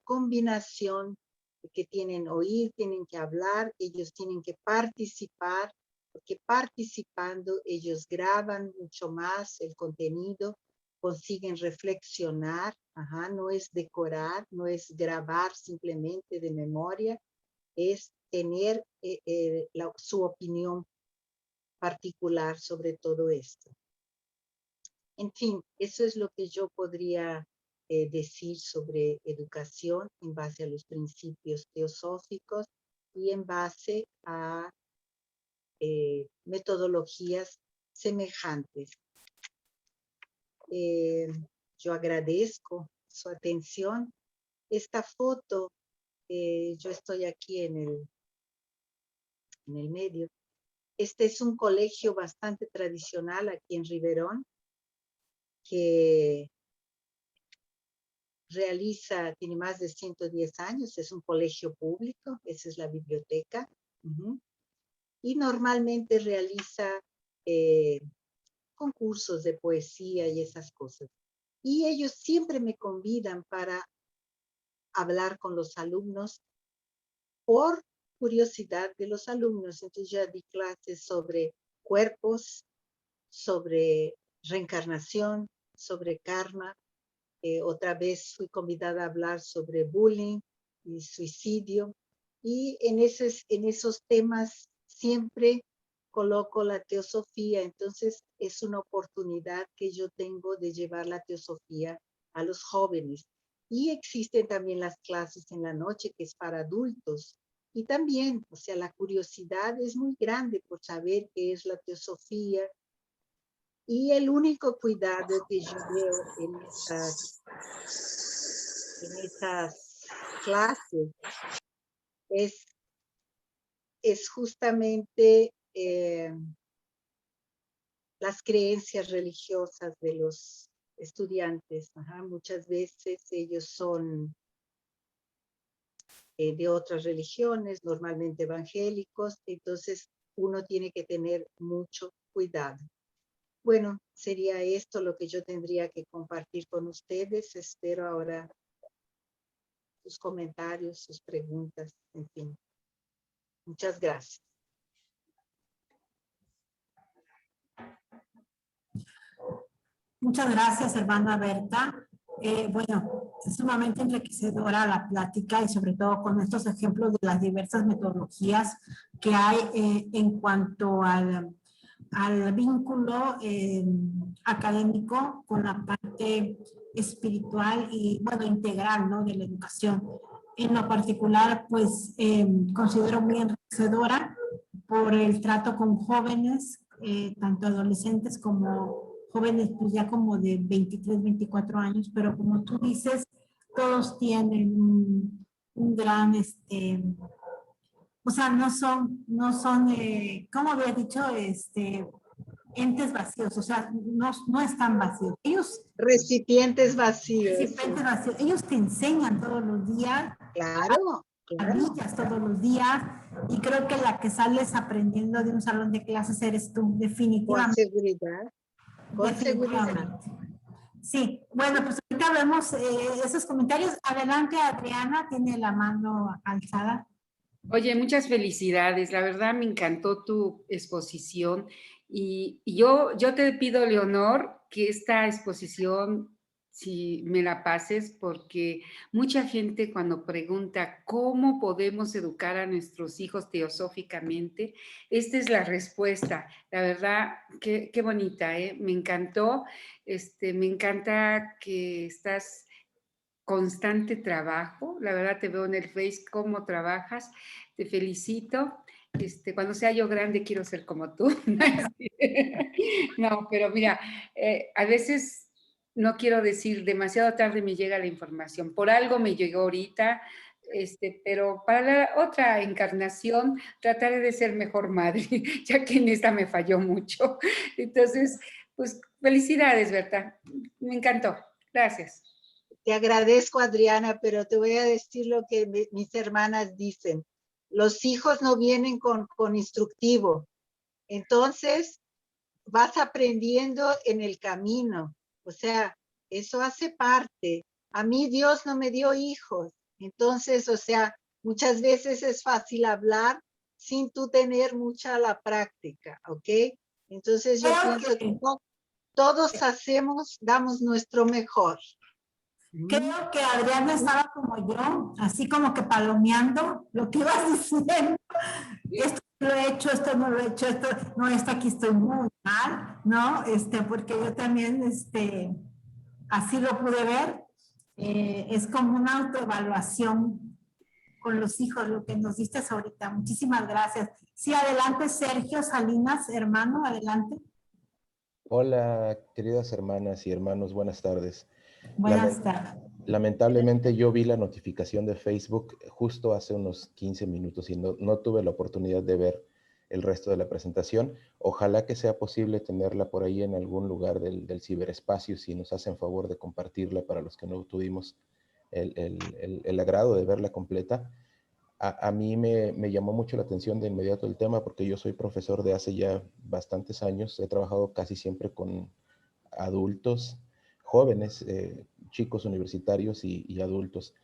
combinación de que tienen oír, tienen que hablar, ellos tienen que participar, porque participando ellos graban mucho más el contenido, consiguen reflexionar, no es decorar, no es grabar simplemente de memoria, es tener su opinión particular sobre todo esto. En fin, eso es lo que yo podría decir sobre educación en base a los principios teosóficos y en base a metodologías semejantes. Yo agradezco su atención. Esta foto, yo estoy aquí en el medio. Este es un colegio bastante tradicional aquí en Riverón, que tiene más de 110 años, es un colegio público, esa es la biblioteca, y normalmente realiza concursos de poesía y esas cosas. Y ellos siempre me convidan para hablar con los alumnos por curiosidad de los alumnos. Entonces ya di clases sobre cuerpos, sobre reencarnación, sobre karma. Otra vez fui convidada a hablar sobre bullying y suicidio. Y en esos temas siempre coloco la teosofía. Entonces es una oportunidad que yo tengo de llevar la teosofía a los jóvenes. Y existen también las clases en la noche, que es para adultos. Y también, o sea, la curiosidad es muy grande por saber qué es la teosofía. Y el único cuidado que yo veo en estas clases es justamente las creencias religiosas de los estudiantes. Muchas veces ellos son de otras religiones, normalmente evangélicos, entonces uno tiene que tener mucho cuidado. Bueno, sería esto lo que yo tendría que compartir con ustedes. Espero ahora sus comentarios, sus preguntas, en fin. Muchas gracias. Muchas gracias, hermana Berta. Bueno, es sumamente enriquecedora la plática y sobre todo con estos ejemplos de las diversas metodologías que hay en cuanto al vínculo académico con la parte espiritual y, bueno, integral, ¿no?, de la educación. En lo particular, pues, considero muy enriquecedora por el trato con jóvenes, tanto adolescentes como jóvenes, pues ya como de 23, 24 años, pero como tú dices, todos tienen un gran, o sea, no son, ¿cómo había dicho? Entes vacíos, o sea, no están vacíos. Ellos... Recipientes vacíos. Recipientes vacíos. Ellos te enseñan todos los días. Claro, claro. Todos los días. Y creo que la que sales aprendiendo de un salón de clases eres tú, definitivamente. Con seguridad. Con seguridad. Sí, bueno, pues ahorita vemos esos comentarios. Adelante, Adriana, tiene la mano alzada. Oye, muchas felicidades. La verdad me encantó tu exposición y yo te pido, Leonor, que esta exposición, si me la pases, porque mucha gente cuando pregunta cómo podemos educar a nuestros hijos teosóficamente, esta es la respuesta. La verdad, qué bonita, ¿eh? Me encantó. Me encanta que estás constante trabajo. La verdad te veo en el Face cómo trabajas. Te felicito. Cuando sea yo grande quiero ser como tú. No, pero mira, a veces no quiero decir, demasiado tarde me llega la información. Por algo me llegó ahorita, pero para la otra encarnación trataré de ser mejor madre, ya que en esta me falló mucho. Entonces, pues felicidades, Berta. Me encantó. Gracias. Te agradezco, Adriana, pero te voy a decir lo que mis hermanas dicen. Los hijos no vienen con instructivo. Entonces, vas aprendiendo en el camino. O sea, eso hace parte. A mí Dios no me dio hijos. Entonces, o sea, muchas veces es fácil hablar sin tú tener mucha la práctica, ¿ok? Entonces yo pienso que todos damos nuestro mejor. Creo que Adriana estaba como yo, así como que palomeando lo que ibas diciendo. Esto lo he hecho, esto no lo he hecho, esto no, aquí estoy muy mal, ¿no? Porque yo también, así lo pude ver. Es como una autoevaluación con los hijos, lo que nos diste ahorita. Muchísimas gracias. Sí, adelante, Sergio Salinas, hermano, adelante. Hola, queridas hermanas y hermanos, buenas tardes. Buenas tardes. Lamentablemente yo vi la notificación de Facebook justo hace unos 15 minutos y no tuve la oportunidad de ver el resto de la presentación. Ojalá que sea posible tenerla por ahí en algún lugar del ciberespacio, si nos hacen favor de compartirla para los que no tuvimos el agrado de verla completa. A mí me llamó mucho la atención de inmediato el tema porque yo soy profesor de hace ya bastantes años. He trabajado casi siempre con adultos, jóvenes, chicos universitarios y adultos.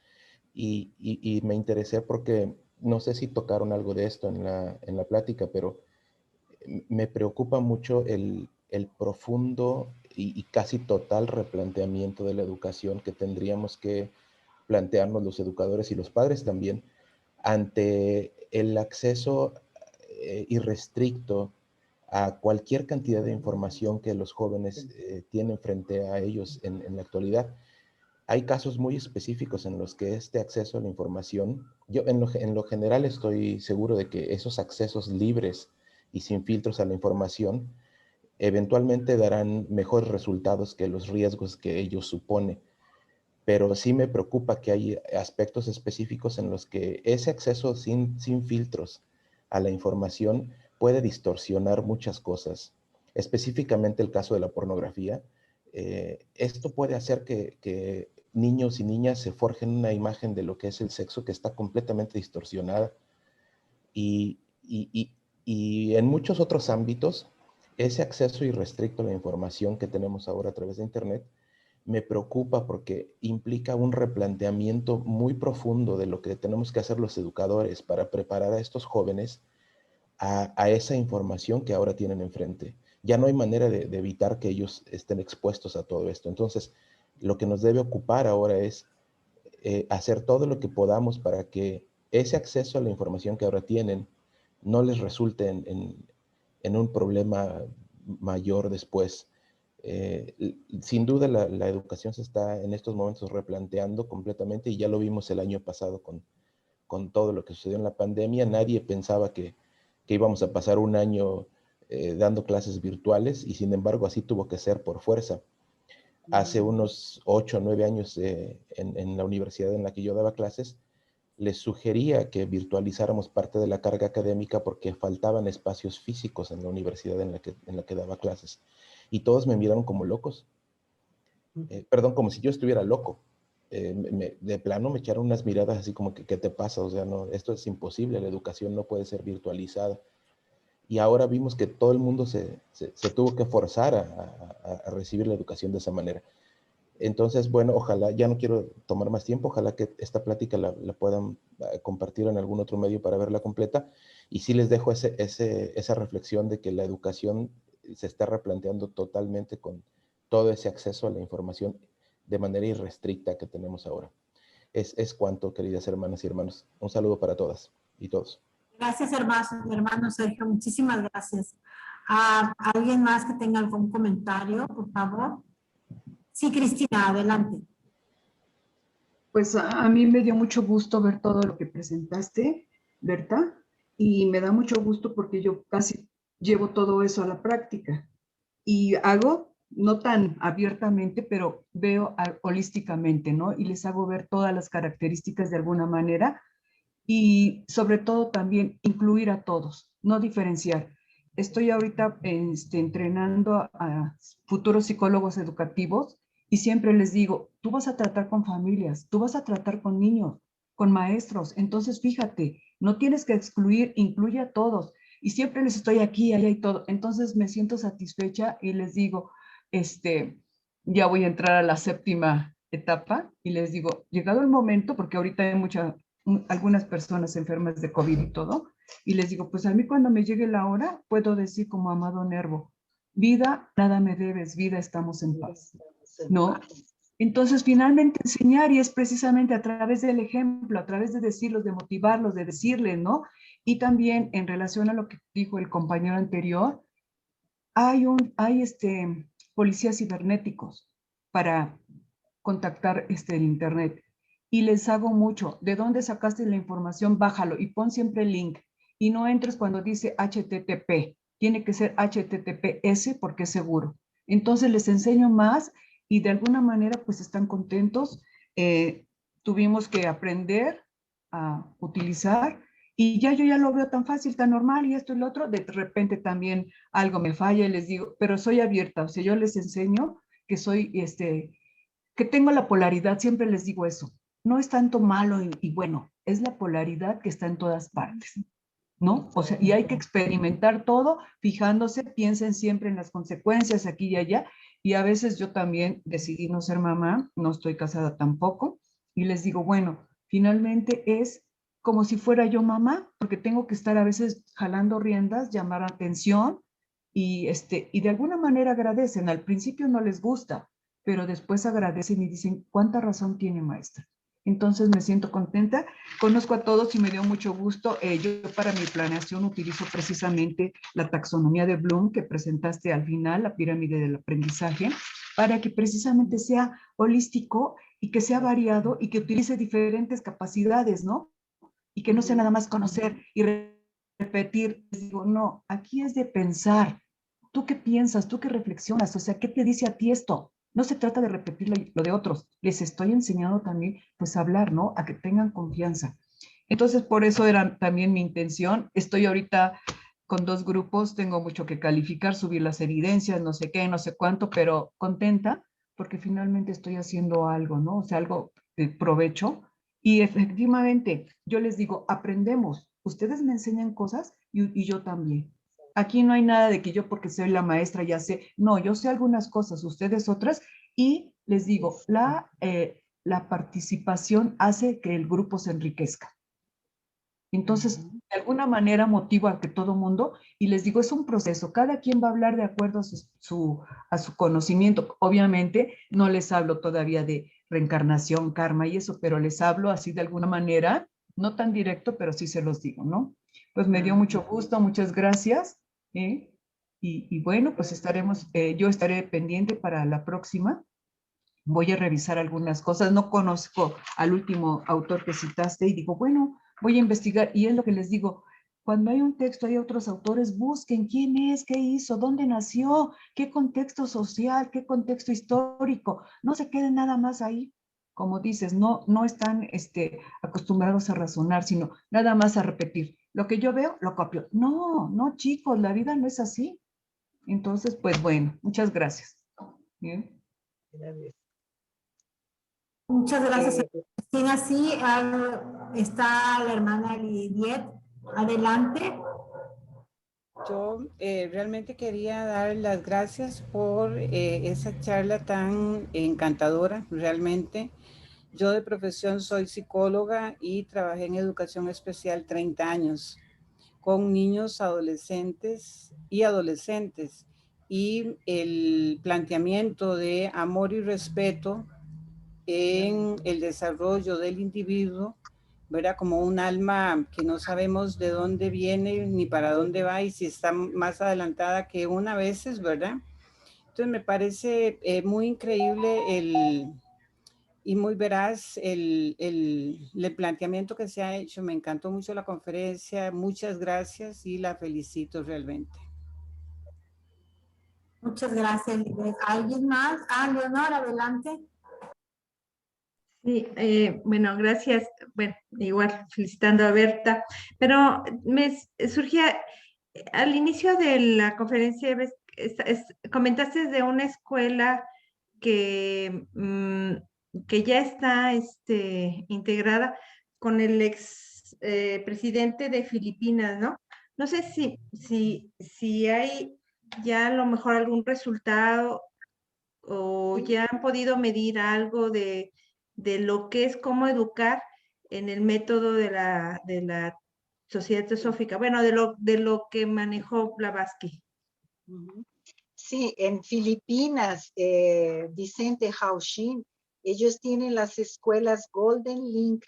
Y me interesé porque no sé si tocaron algo de esto en la plática, pero me preocupa mucho el profundo y casi total replanteamiento de la educación que tendríamos que plantearnos los educadores y los padres también ante el acceso irrestricto a cualquier cantidad de información que los jóvenes tienen frente a ellos en la actualidad. Hay casos muy específicos en los que este acceso a la información, yo en lo general estoy seguro de que esos accesos libres y sin filtros a la información eventualmente darán mejores resultados que los riesgos que ello supone. Pero sí me preocupa que hay aspectos específicos en los que ese acceso sin filtros a la información puede distorsionar muchas cosas. Específicamente el caso de la pornografía. Esto puede hacer que niños y niñas se forjen una imagen de lo que es el sexo que está completamente distorsionada. Y en muchos otros ámbitos, ese acceso irrestricto a la información que tenemos ahora a través de Internet me preocupa porque implica un replanteamiento muy profundo de lo que tenemos que hacer los educadores para preparar a estos jóvenes a esa información que ahora tienen enfrente. Ya no hay manera de evitar que ellos estén expuestos a todo esto. Entonces, lo que nos debe ocupar ahora es hacer todo lo que podamos para que ese acceso a la información que ahora tienen no les resulte en un problema mayor después. Sin duda la educación se está en estos momentos replanteando completamente y ya lo vimos el año pasado con todo lo que sucedió en la pandemia. Nadie pensaba que íbamos a pasar un año dando clases virtuales y sin embargo así tuvo que ser por fuerza. Hace unos 8 o 9 años en la universidad en la que yo daba clases, les sugería que virtualizáramos parte de la carga académica porque faltaban espacios físicos en la universidad en la que daba clases. Y todos me miraron como locos. Perdón, como si yo estuviera loco. De plano me echaron unas miradas así como que, ¿qué te pasa? O sea, no, esto es imposible, la educación no puede ser virtualizada. Y ahora vimos que todo el mundo se tuvo que forzar a recibir la educación de esa manera. Entonces, bueno, ojalá, ya no quiero tomar más tiempo, ojalá que esta plática la puedan compartir en algún otro medio para verla completa. Y sí les dejo esa reflexión de que la educación se está replanteando totalmente con todo ese acceso a la información de manera irrestricta que tenemos ahora. Es cuanto, queridas hermanas y hermanos. Un saludo para todas y todos. Gracias, hermano Sergio. Muchísimas gracias. ¿Alguien más que tenga algún comentario, por favor? Sí, Cristina, adelante. Pues a mí me dio mucho gusto ver todo lo que presentaste, Berta, y me da mucho gusto porque yo casi llevo todo eso a la práctica y hago, no tan abiertamente, pero veo holísticamente, ¿no? Y les hago ver todas las características de alguna manera y sobre todo también incluir a todos, no diferenciar. Estoy ahorita entrenando a futuros psicólogos educativos y siempre les digo, tú vas a tratar con familias, tú vas a tratar con niños, con maestros. Entonces, fíjate, no tienes que excluir, incluye a todos. Y siempre les estoy aquí, allá y todo. Entonces me siento satisfecha y les digo, ya voy a entrar a la 7ª etapa y les digo, llegado el momento, porque ahorita hay algunas personas enfermas de COVID y todo, y les digo, pues a mí cuando me llegue la hora, puedo decir como Amado Nervo, vida, nada me debes, vida, estamos en paz, ¿no? Entonces, finalmente enseñar, y es precisamente a través del ejemplo, a través de decirlos, de motivarlos, de decirles, ¿no? Y también en relación a lo que dijo el compañero anterior, hay policías cibernéticos para contactar el internet. Y les hago mucho, ¿de dónde sacaste la información? Bájalo y pon siempre el link. Y no entres cuando dice HTTP. Tiene que ser HTTPS porque es seguro. Entonces les enseño más y de alguna manera pues están contentos. Tuvimos que aprender a utilizar y yo ya lo veo tan fácil, tan normal y esto y lo otro. De repente también algo me falla y les digo, pero soy abierta. O sea, yo les enseño que soy que tengo la polaridad, siempre les digo eso. No es tanto malo y bueno, es la polaridad que está en todas partes, ¿no? O sea, y hay que experimentar todo, fijándose, piensen siempre en las consecuencias aquí y allá. Y a veces yo también decidí no ser mamá, no estoy casada tampoco, y les digo, bueno, finalmente es como si fuera yo mamá, porque tengo que estar a veces jalando riendas, llamar atención, y de alguna manera agradecen. Al principio no les gusta, pero después agradecen y dicen, ¿cuánta razón tiene, maestra? Entonces me siento contenta, conozco a todos y me dio mucho gusto. Yo para mi planeación utilizo precisamente la taxonomía de Bloom que presentaste al final, la pirámide del aprendizaje, para que precisamente sea holístico y que sea variado y que utilice diferentes capacidades, ¿no? Y que no sea nada más conocer y repetir. Les digo, no, aquí es de pensar. ¿Tú qué piensas? ¿Tú qué reflexionas? O sea, ¿qué te dice a ti esto? No se trata de repetir lo de otros. Les estoy enseñando también, pues, a hablar, ¿no? A que tengan confianza. Entonces, por eso era también mi intención. Estoy ahorita con 2 grupos, tengo mucho que calificar, subir las evidencias, no sé qué, no sé cuánto, pero contenta porque finalmente estoy haciendo algo, ¿no? O sea, algo de provecho. Y efectivamente, yo les digo, aprendemos. Ustedes me enseñan cosas y yo también. Aquí no hay nada de que yo porque soy la maestra ya sé. No, yo sé algunas cosas, ustedes otras. Y les digo, la participación hace que el grupo se enriquezca. Entonces, de alguna manera motivo a que todo mundo, y les digo, es un proceso, cada quien va a hablar de acuerdo a su conocimiento. Obviamente, no les hablo todavía de reencarnación, karma y eso, pero les hablo así de alguna manera, no tan directo, pero sí se los digo, ¿no? Pues me dio mucho gusto, muchas gracias. ¿eh? Y bueno, pues yo estaré pendiente para la próxima. Voy a revisar algunas cosas. No conozco al último autor que citaste y digo, bueno, voy a investigar. Y es lo que les digo, cuando hay un texto, hay otros autores, busquen quién es, qué hizo, dónde nació, qué contexto social, qué contexto histórico. No se queden nada más ahí. Como dices, no están acostumbrados a razonar, sino nada más a repetir. Lo que yo veo, lo copio. No, chicos, la vida no es así. Entonces, pues bueno, muchas gracias. ¿Bien? Muchas gracias, Cristina. Sí, está la hermana Lidiet. Adelante. Yo realmente quería dar las gracias por esa charla tan encantadora, realmente. Yo de profesión soy psicóloga y trabajé en educación especial 30 años con niños, adolescentes y adolescentes. Y el planteamiento de amor y respeto en el desarrollo del individuo, ¿verdad? Como un alma que no sabemos de dónde viene ni para dónde va y si está más adelantada que una veces, ¿verdad? Entonces me parece muy increíble y muy veraz el planteamiento que se ha hecho. Me encantó mucho la conferencia. Muchas gracias y la felicito realmente. Muchas gracias, Lidiet. ¿Alguien más? Leonor, adelante. Sí, bueno, gracias. Bueno, igual felicitando a Berta, pero me surgía al inicio de la conferencia, comentaste de una escuela que, que ya está integrada con el ex presidente de Filipinas, ¿no? No sé si hay ya a lo mejor algún resultado o ya han podido medir algo de lo que es cómo educar en el método de la sociedad teosófica? Bueno, de lo que manejó Blavatsky. Ujú. Sí, en Filipinas, Vicente Hauchin, ellos tienen las escuelas Golden Link,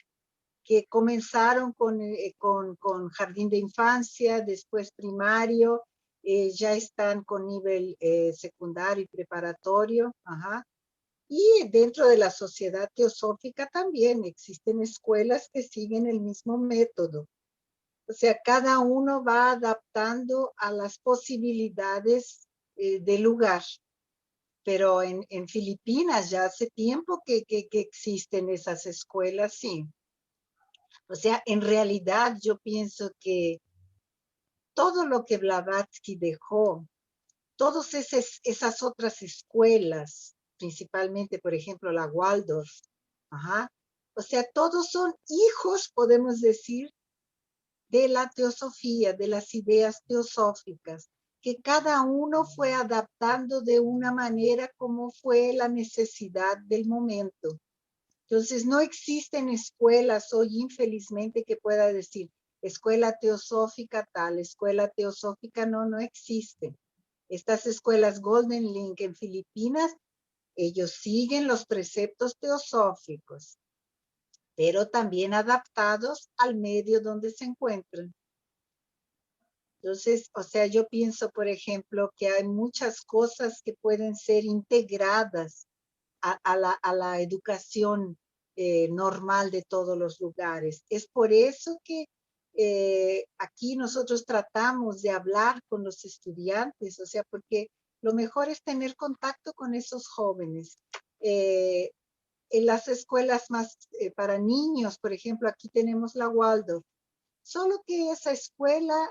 que comenzaron con jardín de infancia, después primario, ya están con nivel secundario y preparatorio. Ajá. Y dentro de la sociedad teosófica también existen escuelas que siguen el mismo método. O sea, cada uno va adaptando a las posibilidades del lugar. Pero en Filipinas ya hace tiempo que existen esas escuelas, sí. O sea, en realidad yo pienso que todo lo que Blavatsky dejó, todas esas otras escuelas, principalmente, por ejemplo, la Waldorf, ajá, o sea, todos son hijos, podemos decir, de la teosofía, de las ideas teosóficas, que cada uno fue adaptando de una manera como fue la necesidad del momento. Entonces, no existen escuelas hoy, infelizmente, que pueda decir, escuela teosófica tal, escuela teosófica no existe. Estas escuelas Golden Link en Filipinas, ellos siguen los preceptos teosóficos, pero también adaptados al medio donde se encuentran. Entonces, o sea, yo pienso, por ejemplo, que hay muchas cosas que pueden ser integradas a la educación normal de todos los lugares. Es por eso que aquí nosotros tratamos de hablar con los estudiantes, o sea, porque lo mejor es tener contacto con esos jóvenes. En las escuelas más para niños, por ejemplo, aquí tenemos la Waldorf, solo que esa escuela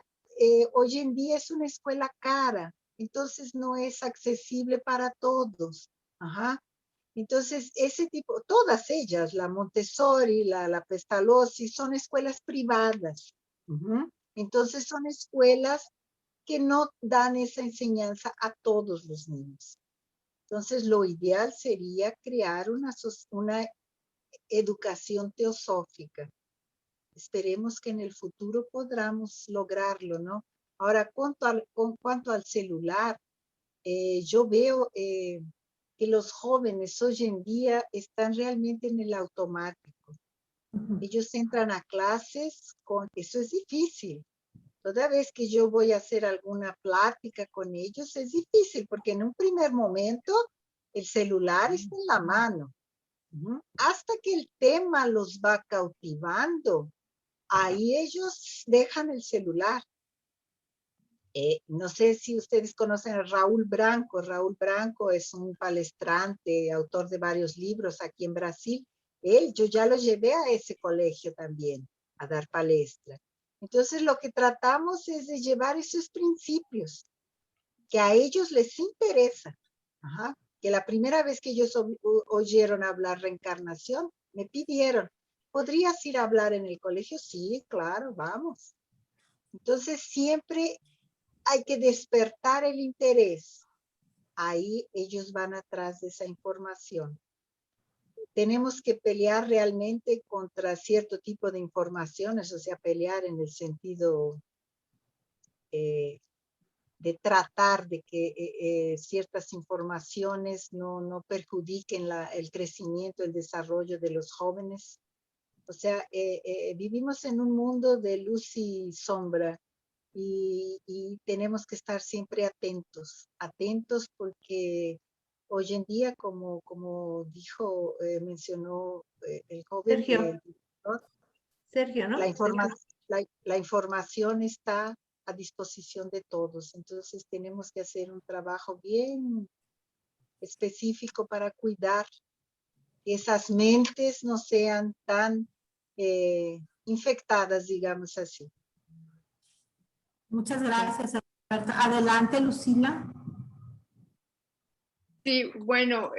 hoy en día es una escuela cara, entonces no es accesible para todos. Ajá. Entonces, ese tipo, todas ellas, la Montessori, la Pestalozzi, son escuelas privadas. Uh-huh. Entonces, son escuelas que no dan esa enseñanza a todos los niños. Entonces, lo ideal sería crear una educación teosófica. Esperemos que en el futuro podamos lograrlo, ¿no? Ahora, con cuanto al celular, yo veo que los jóvenes hoy en día están realmente en el automático. Ellos entran a clases eso es difícil. Toda vez que yo voy a hacer alguna plática con ellos es difícil porque en un primer momento el celular está en la mano. Hasta que el tema los va cautivando, ahí ellos dejan el celular. No sé si ustedes conocen a Raúl Branco. Raúl Branco es un palestrante, autor de varios libros aquí en Brasil. Yo ya lo llevé a ese colegio también, a dar palestra. Entonces lo que tratamos es de llevar esos principios que a ellos les interesa. Ajá. Que la primera vez que ellos oyeron hablar reencarnación, me pidieron, ¿podrías ir a hablar en el colegio? Sí, claro, vamos. Entonces siempre hay que despertar el interés. Ahí ellos van atrás de esa información. Tenemos que pelear realmente contra cierto tipo de informaciones, o sea, pelear en el sentido de tratar de que ciertas informaciones no perjudiquen el crecimiento, el desarrollo de los jóvenes. O sea, vivimos en un mundo de luz y sombra. Y tenemos que estar siempre atentos porque hoy en día, como dijo, mencionó el joven, Sergio, ¿no? La información está a disposición de todos, entonces tenemos que hacer un trabajo bien específico para cuidar que esas mentes no sean tan infectadas, digamos así. Muchas gracias, Alberta. Adelante, Lucila. Sí, bueno,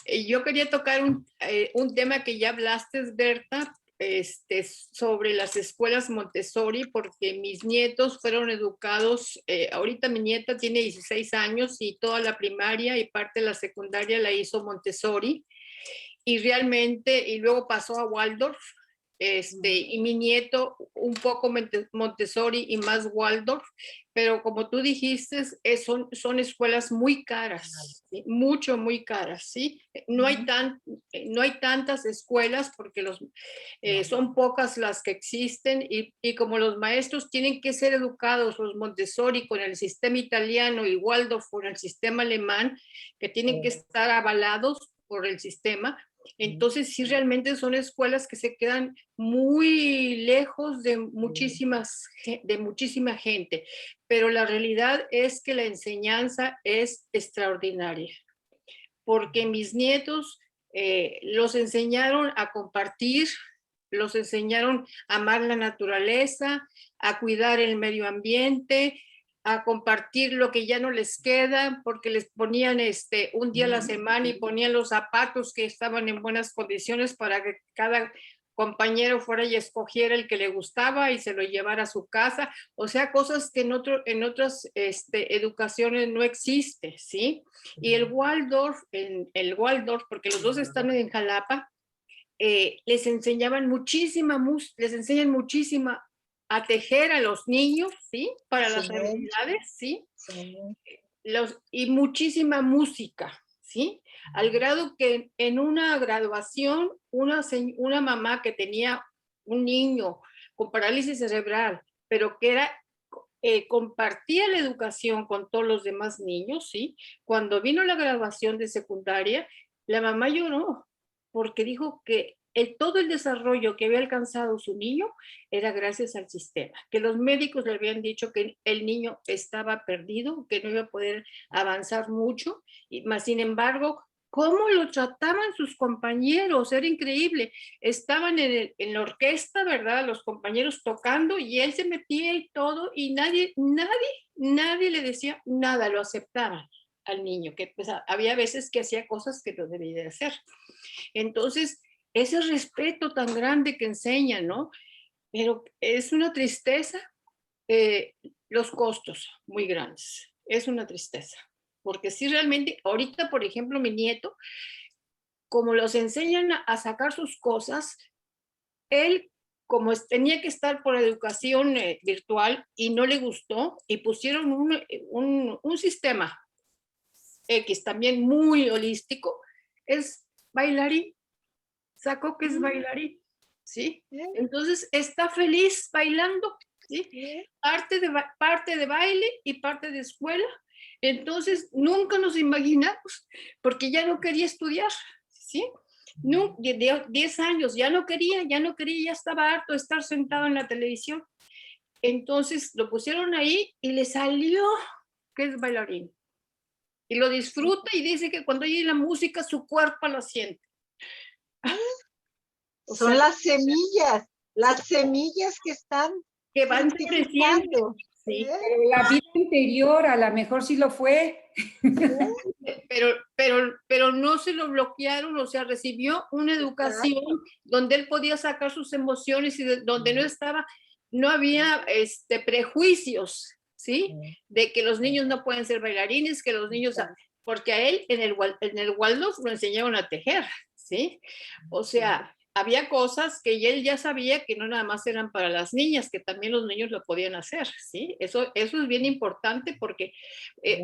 yo quería tocar un tema que ya hablaste, Berta, sobre las escuelas Montessori porque mis nietos fueron educados, ahorita mi nieta tiene 16 años y toda la primaria y parte de la secundaria la hizo Montessori y realmente, y luego pasó a Waldorf, y mi nieto un poco Montessori y más Waldorf, pero como tú dijiste, son escuelas muy caras, ¿sí? Muy caras, ¿sí? No hay tantas escuelas porque son pocas las que existen y como los maestros tienen que ser educados, los Montessori con el sistema italiano y Waldorf con el sistema alemán, que tienen que estar avalados por el sistema. Entonces, sí, realmente son escuelas que se quedan muy lejos de muchísima gente, pero la realidad es que la enseñanza es extraordinaria, porque mis nietos los enseñaron a compartir, los enseñaron a amar la naturaleza, a cuidar el medio ambiente, a compartir lo que ya no les queda, porque les ponían un día a la semana y ponían los zapatos que estaban en buenas condiciones para que cada compañero fuera y escogiera el que le gustaba y se lo llevara a su casa, o sea, cosas que en otras educaciones no existe, ¿sí? Y el Waldorf, porque los dos están en Jalapa, les enseñan muchísima a tejer a los niños, ¿sí? Para las habilidades, ¿sí? Y muchísima música, ¿sí? Al grado que en una graduación, una mamá que tenía un niño con parálisis cerebral, pero que compartía la educación con todos los demás niños, ¿sí? Cuando vino la graduación de secundaria, la mamá lloró, porque dijo que todo el desarrollo que había alcanzado su niño era gracias al sistema, que los médicos le habían dicho que el niño estaba perdido, que no iba a poder avanzar mucho, y más sin embargo, cómo lo trataban sus compañeros, era increíble. Estaban en la orquesta, ¿verdad? Los compañeros tocando y él se metía y todo y nadie le decía nada, lo aceptaban al niño, que pues había veces que hacía cosas que no debía de hacer. Entonces, ese respeto tan grande que enseñan, ¿no? Pero es una tristeza, los costos muy grandes, es una tristeza. Porque si realmente, ahorita, por ejemplo, mi nieto, como los enseñan a sacar sus cosas, él, como tenía que estar por educación virtual y no le gustó, y pusieron un sistema X también muy holístico, es bailarín, sacó que es bailarín, ¿sí? Entonces está feliz bailando, ¿sí? Parte de baile y parte de escuela. Entonces nunca nos imaginamos, porque ya no quería estudiar, ¿sí? 10 años, ya no quería, ya estaba harto de estar sentado en la televisión. Entonces lo pusieron ahí y le salió que es bailarín. Y lo disfruta y dice que cuando oye la música su cuerpo lo siente. Son las semillas que están que van creciendo. Sí. Pero la vida anterior a lo mejor sí lo fue. Pero no se lo bloquearon, o sea, recibió una educación donde él podía sacar sus emociones y donde no había prejuicios, ¿sí? De que los niños no pueden ser bailarines, que los niños, porque a él en el Waldorf lo enseñaron a tejer, ¿sí? O sea, había cosas que él ya sabía que no nada más eran para las niñas, que también los niños lo podían hacer, ¿sí? Eso es bien importante porque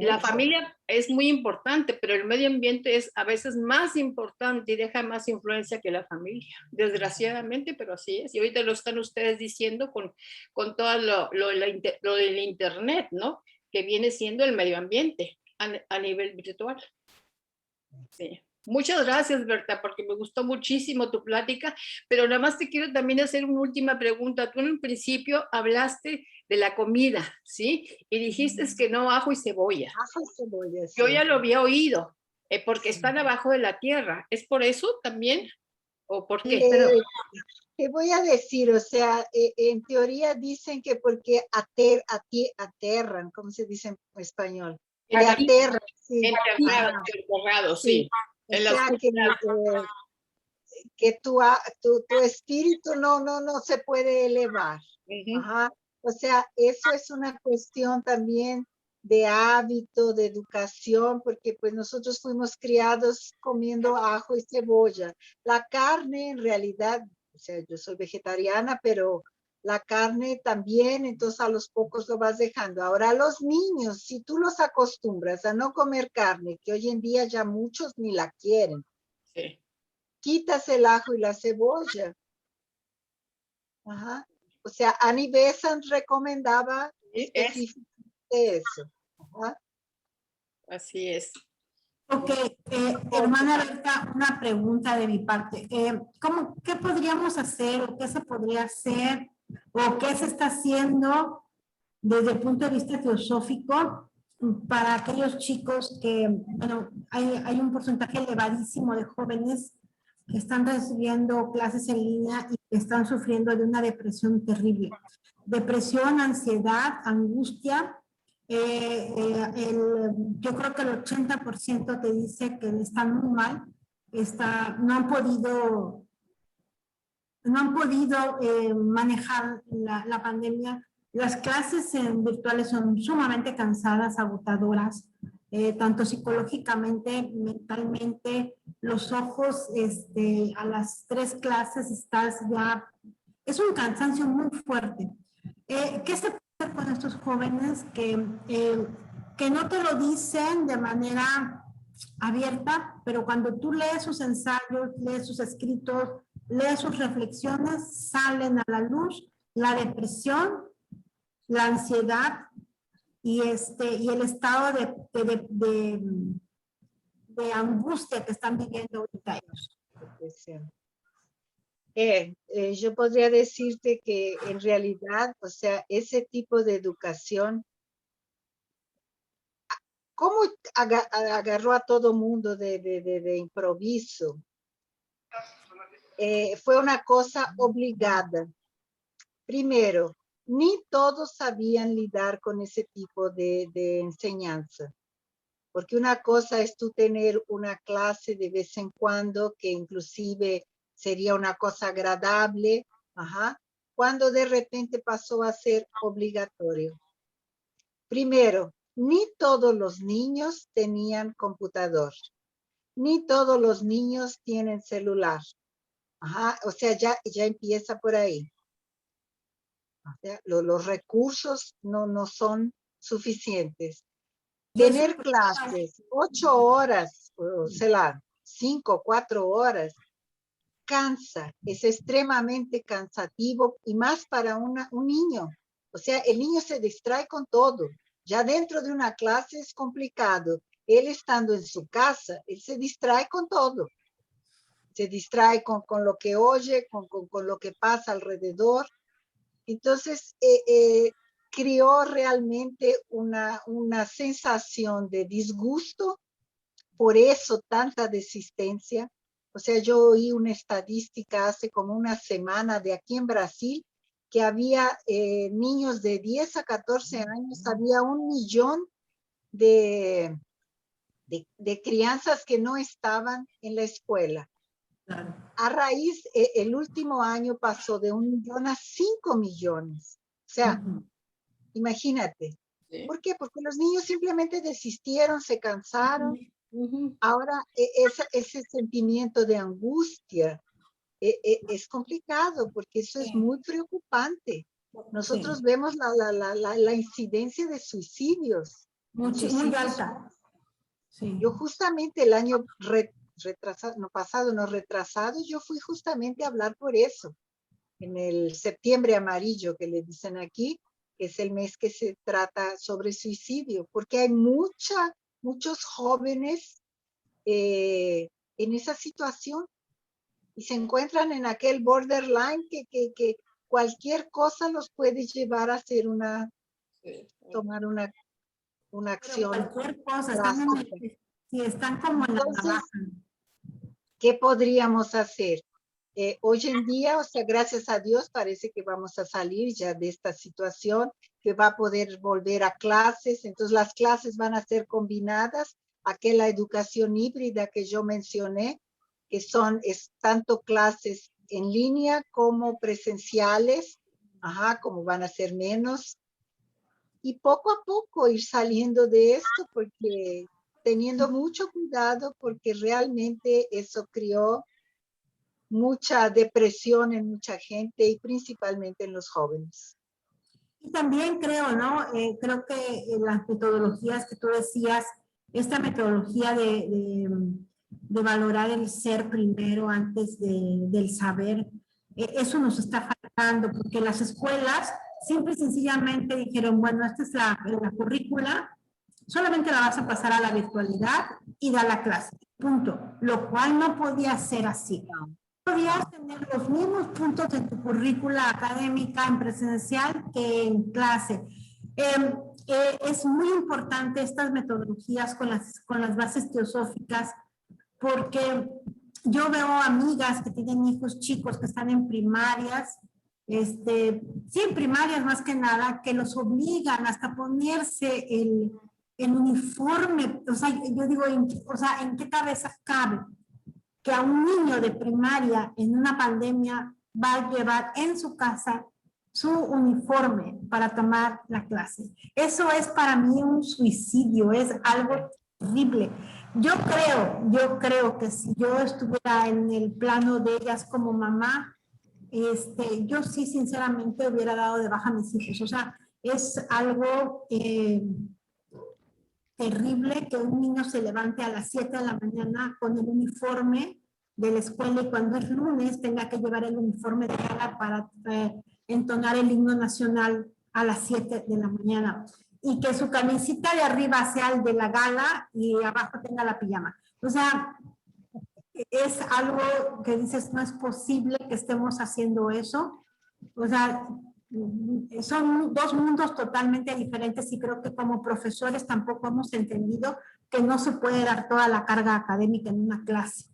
la familia es muy importante, pero el medio ambiente es a veces más importante y deja más influencia que la familia, desgraciadamente, pero así es. Y ahorita lo están ustedes diciendo con todo lo del internet, ¿no? Que viene siendo el medio ambiente a nivel virtual. Sí. Muchas gracias, Berta, porque me gustó muchísimo tu plática, pero nada más te quiero también hacer una última pregunta. Tú en un principio hablaste de la comida, ¿sí? Y dijiste que no ajo y cebolla. Ajo y cebolla, sí. Yo ya lo había oído, porque están abajo de la tierra. ¿Es por eso también? ¿O por qué? Te voy a decir, o sea, en teoría dicen que porque aterran, ¿cómo se dice en español? Aterran, sí. Enterrado, sí. O sea, que que tu espíritu no se puede elevar. Ajá. O sea, eso es una cuestión también de hábito, de educación, porque pues nosotros fuimos criados comiendo ajo y cebolla. La carne en realidad, o sea, yo soy vegetariana, pero la carne también, entonces a los pocos lo vas dejando. Ahora los niños, si tú los acostumbras a no comer carne, que hoy en día ya muchos ni la quieren, Sí. quitas el ajo y la cebolla. Ajá. O sea, Annie Besant recomendaba específicamente eso. Ajá. Así es. Ok, hermana Berta, una pregunta de mi parte. ¿Qué podríamos hacer o qué se podría hacer o qué se está haciendo desde el punto de vista teosófico para aquellos chicos que, bueno, hay un porcentaje elevadísimo de jóvenes que están recibiendo clases en línea y que están sufriendo de una depresión terrible? Depresión, ansiedad, angustia. Yo creo que el 80% te dice que están muy mal, no han podido manejar la pandemia. Las clases virtuales son sumamente cansadas, agotadoras, tanto psicológicamente, mentalmente. Los ojos, a las 3 clases estás ya, es un cansancio muy fuerte. ¿Qué se puede hacer con estos jóvenes que no te lo dicen de manera abierta, pero cuando tú lees sus ensayos, lees sus escritos, lees sus reflexiones, salen a la luz la depresión, la ansiedad y el estado de angustia que están viviendo ahorita ellos? Yo podría decirte que en realidad, o sea, ese tipo de educación, ¿cómo agarró a todo mundo de improviso? Fue una cosa obligada. Primero, ni todos sabían lidiar con ese tipo de enseñanza. Porque una cosa es tú tener una clase de vez en cuando, que inclusive sería una cosa agradable, ajá, cuando de repente pasó a ser obligatorio. Primero, ni todos los niños tenían computador, ni todos los niños tienen celular. Ajá, o sea, ya empieza por ahí. O sea, los recursos no son suficientes. Tener clases 8 horas, o sea, 5, 4 horas, cansa, es extremadamente cansativo y más para un niño. O sea, el niño se distrae con todo. Ya dentro de una clase es complicado. Él estando en su casa, él se distrae con todo. Se distrae con lo que oye, con lo que pasa alrededor. Entonces, creó realmente una sensación de disgusto, por eso tanta desistencia. O sea, yo oí una estadística hace como una semana de aquí en Brasil, que había niños de 10 a 14 años, había 1 millón de crianzas que no estaban en la escuela. A raíz, el último año pasó de 1 millón a 5 millones. O sea, imagínate. Sí. ¿Por qué? Porque los niños simplemente desistieron, se cansaron. Ahora, ese sentimiento de angustia es complicado, porque eso es muy preocupante. Nosotros vemos la incidencia de suicidios. Muy alta. Sí. Yo justamente el año retrasado, yo fui justamente a hablar por eso. En el septiembre amarillo, que le dicen aquí, que es el mes que se trata sobre suicidio, porque hay muchos jóvenes en esa situación y se encuentran en aquel borderline que cualquier cosa los puede llevar a hacer tomar una acción. Pero cualquier cosa, están como en Entonces, la baja. ¿qué podríamos hacer? Hoy en día, o sea, gracias a Dios, parece que vamos a salir ya de esta situación, que va a poder volver a clases. Entonces, las clases van a ser combinadas, aquella educación híbrida que yo mencioné, que es tanto clases en línea como presenciales, como van a ser menos. Y poco a poco ir saliendo de esto, porque teniendo mucho cuidado, porque realmente eso creó mucha depresión en mucha gente y principalmente en los jóvenes. Y también creo, ¿no? Creo que las metodologías que tú decías, esta metodología de valorar el ser primero antes del saber, eso nos está faltando, porque las escuelas simple y sencillamente dijeron, bueno, esta es la currícula, solamente la vas a pasar a la virtualidad y da la clase, punto. Lo cual no podía ser así. Podías tener los mismos puntos en tu currícula académica en presencial que en clase. Es muy importante estas metodologías con las bases teosóficas, porque yo veo amigas que tienen hijos chicos que están en primarias, sí, en primarias más que nada, que los obligan hasta ponerse el uniforme. O sea, yo digo, ¿en qué cabeza cabe que a un niño de primaria en una pandemia va a llevar en su casa su uniforme para tomar la clase? Eso es para mí un suicidio, es algo terrible. Yo creo que si yo estuviera en el plano de ellas como mamá, yo sí sinceramente hubiera dado de baja a mis hijos. O sea, es algo terrible que un niño se levante a las 7 de la mañana con el uniforme de la escuela y cuando es lunes tenga que llevar el uniforme de gala para entonar el himno nacional a las 7 de la mañana y que su camisita de arriba sea el de la gala y abajo tenga la pijama. O sea, es algo que dices, no es posible que estemos haciendo eso. O sea, son dos mundos totalmente diferentes y creo que como profesores tampoco hemos entendido que no se puede dar toda la carga académica en una clase,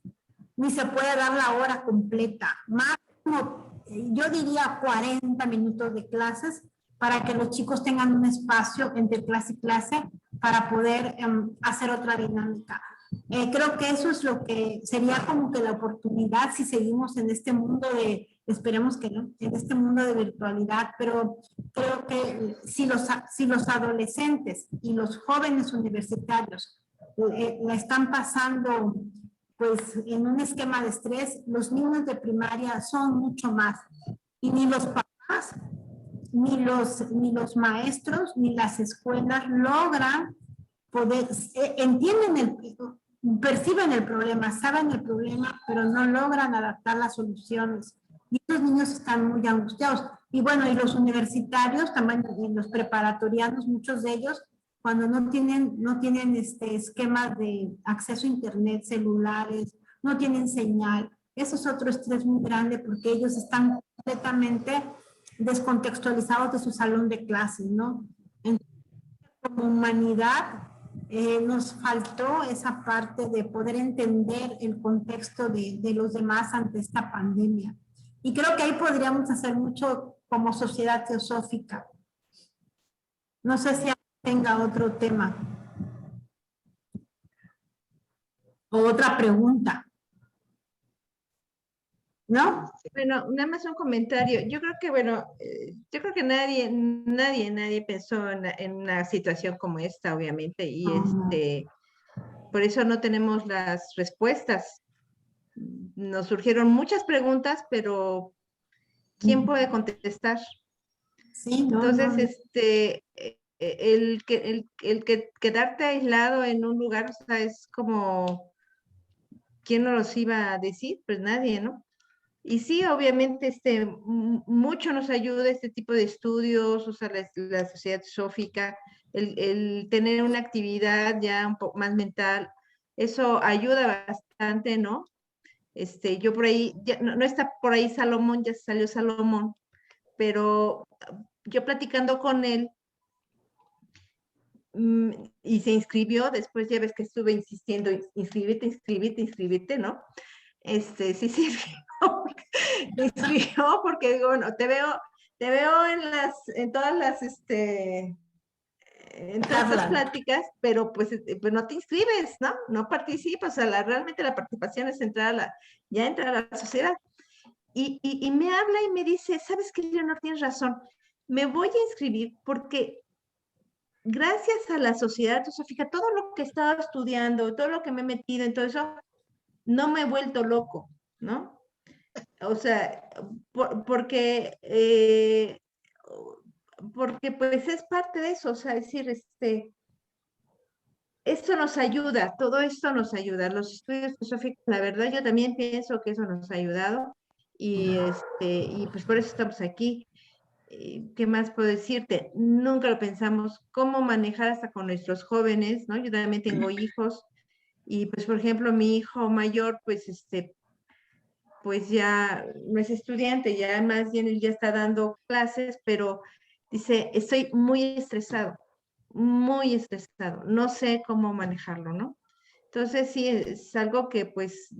ni se puede dar la hora completa, máximo, yo diría 40 minutos de clases para que los chicos tengan un espacio entre clase y clase para poder hacer otra dinámica. Creo que eso es lo que sería como que la oportunidad si seguimos en este mundo de, esperemos que no, en este mundo de virtualidad, pero creo que si los adolescentes y los jóvenes universitarios la están pasando pues en un esquema de estrés, los niños de primaria son mucho más. Y ni los papás, ni los maestros, ni las escuelas logran poder, perciben el problema, saben el problema, pero no logran adaptar las soluciones. Y estos niños están muy angustiados. Y bueno, y los universitarios, también los preparatorianos, muchos de ellos, cuando no tienen esquemas de acceso a internet, celulares, no tienen señal. Eso es otro estrés muy grande porque ellos están completamente descontextualizados de su salón de clases, ¿no? Entonces, como humanidad, nos faltó esa parte de poder entender el contexto de los demás ante esta pandemia. Y creo que ahí podríamos hacer mucho como sociedad teosófica. No sé si tenga otro tema o otra pregunta. ¿No? Bueno, nada más un comentario. Yo creo que, bueno, yo creo que nadie pensó en una situación como esta, obviamente, y por eso no tenemos las respuestas. Nos surgieron muchas preguntas, pero ¿quién puede contestar? Sí, no, entonces, el que quedarte aislado en un lugar, o sea, es como, ¿quién nos los iba a decir? Pues nadie, ¿no? Y sí, obviamente, mucho nos ayuda este tipo de estudios, o sea, la sociedad teosófica, el tener una actividad ya un poco más mental, eso ayuda bastante, ¿no? Yo por ahí, ya, no está por ahí Salomón, ya salió Salomón, pero yo platicando con él, y se inscribió, después ya ves que estuve insistiendo, inscríbete, ¿no? Sí, me inscribió porque, bueno, te veo en todas las, entre esas pláticas, pero pues no te inscribes, ¿no? No participas, o sea, realmente la participación es entrar a la sociedad. Y me habla y me dice, ¿sabes qué, Leonor? Tienes razón, me voy a inscribir porque gracias a la sociedad teosófica, todo lo que he estado estudiando, todo lo que me he metido en todo eso, no me he vuelto loco, ¿no? O sea, porque pues es parte de eso, o sea, es decir, esto nos ayuda, todo esto nos ayuda. Los estudios teosóficos, la verdad, yo también pienso que eso nos ha ayudado y pues por eso estamos aquí. ¿Qué más puedo decirte? Nunca lo pensamos cómo manejar hasta con nuestros jóvenes, ¿no? Yo también tengo hijos y pues, por ejemplo, mi hijo mayor, pues, pues ya no es estudiante, ya más bien él ya está dando clases, pero dice, estoy muy estresado, no sé cómo manejarlo, ¿no? Entonces sí, es algo que pues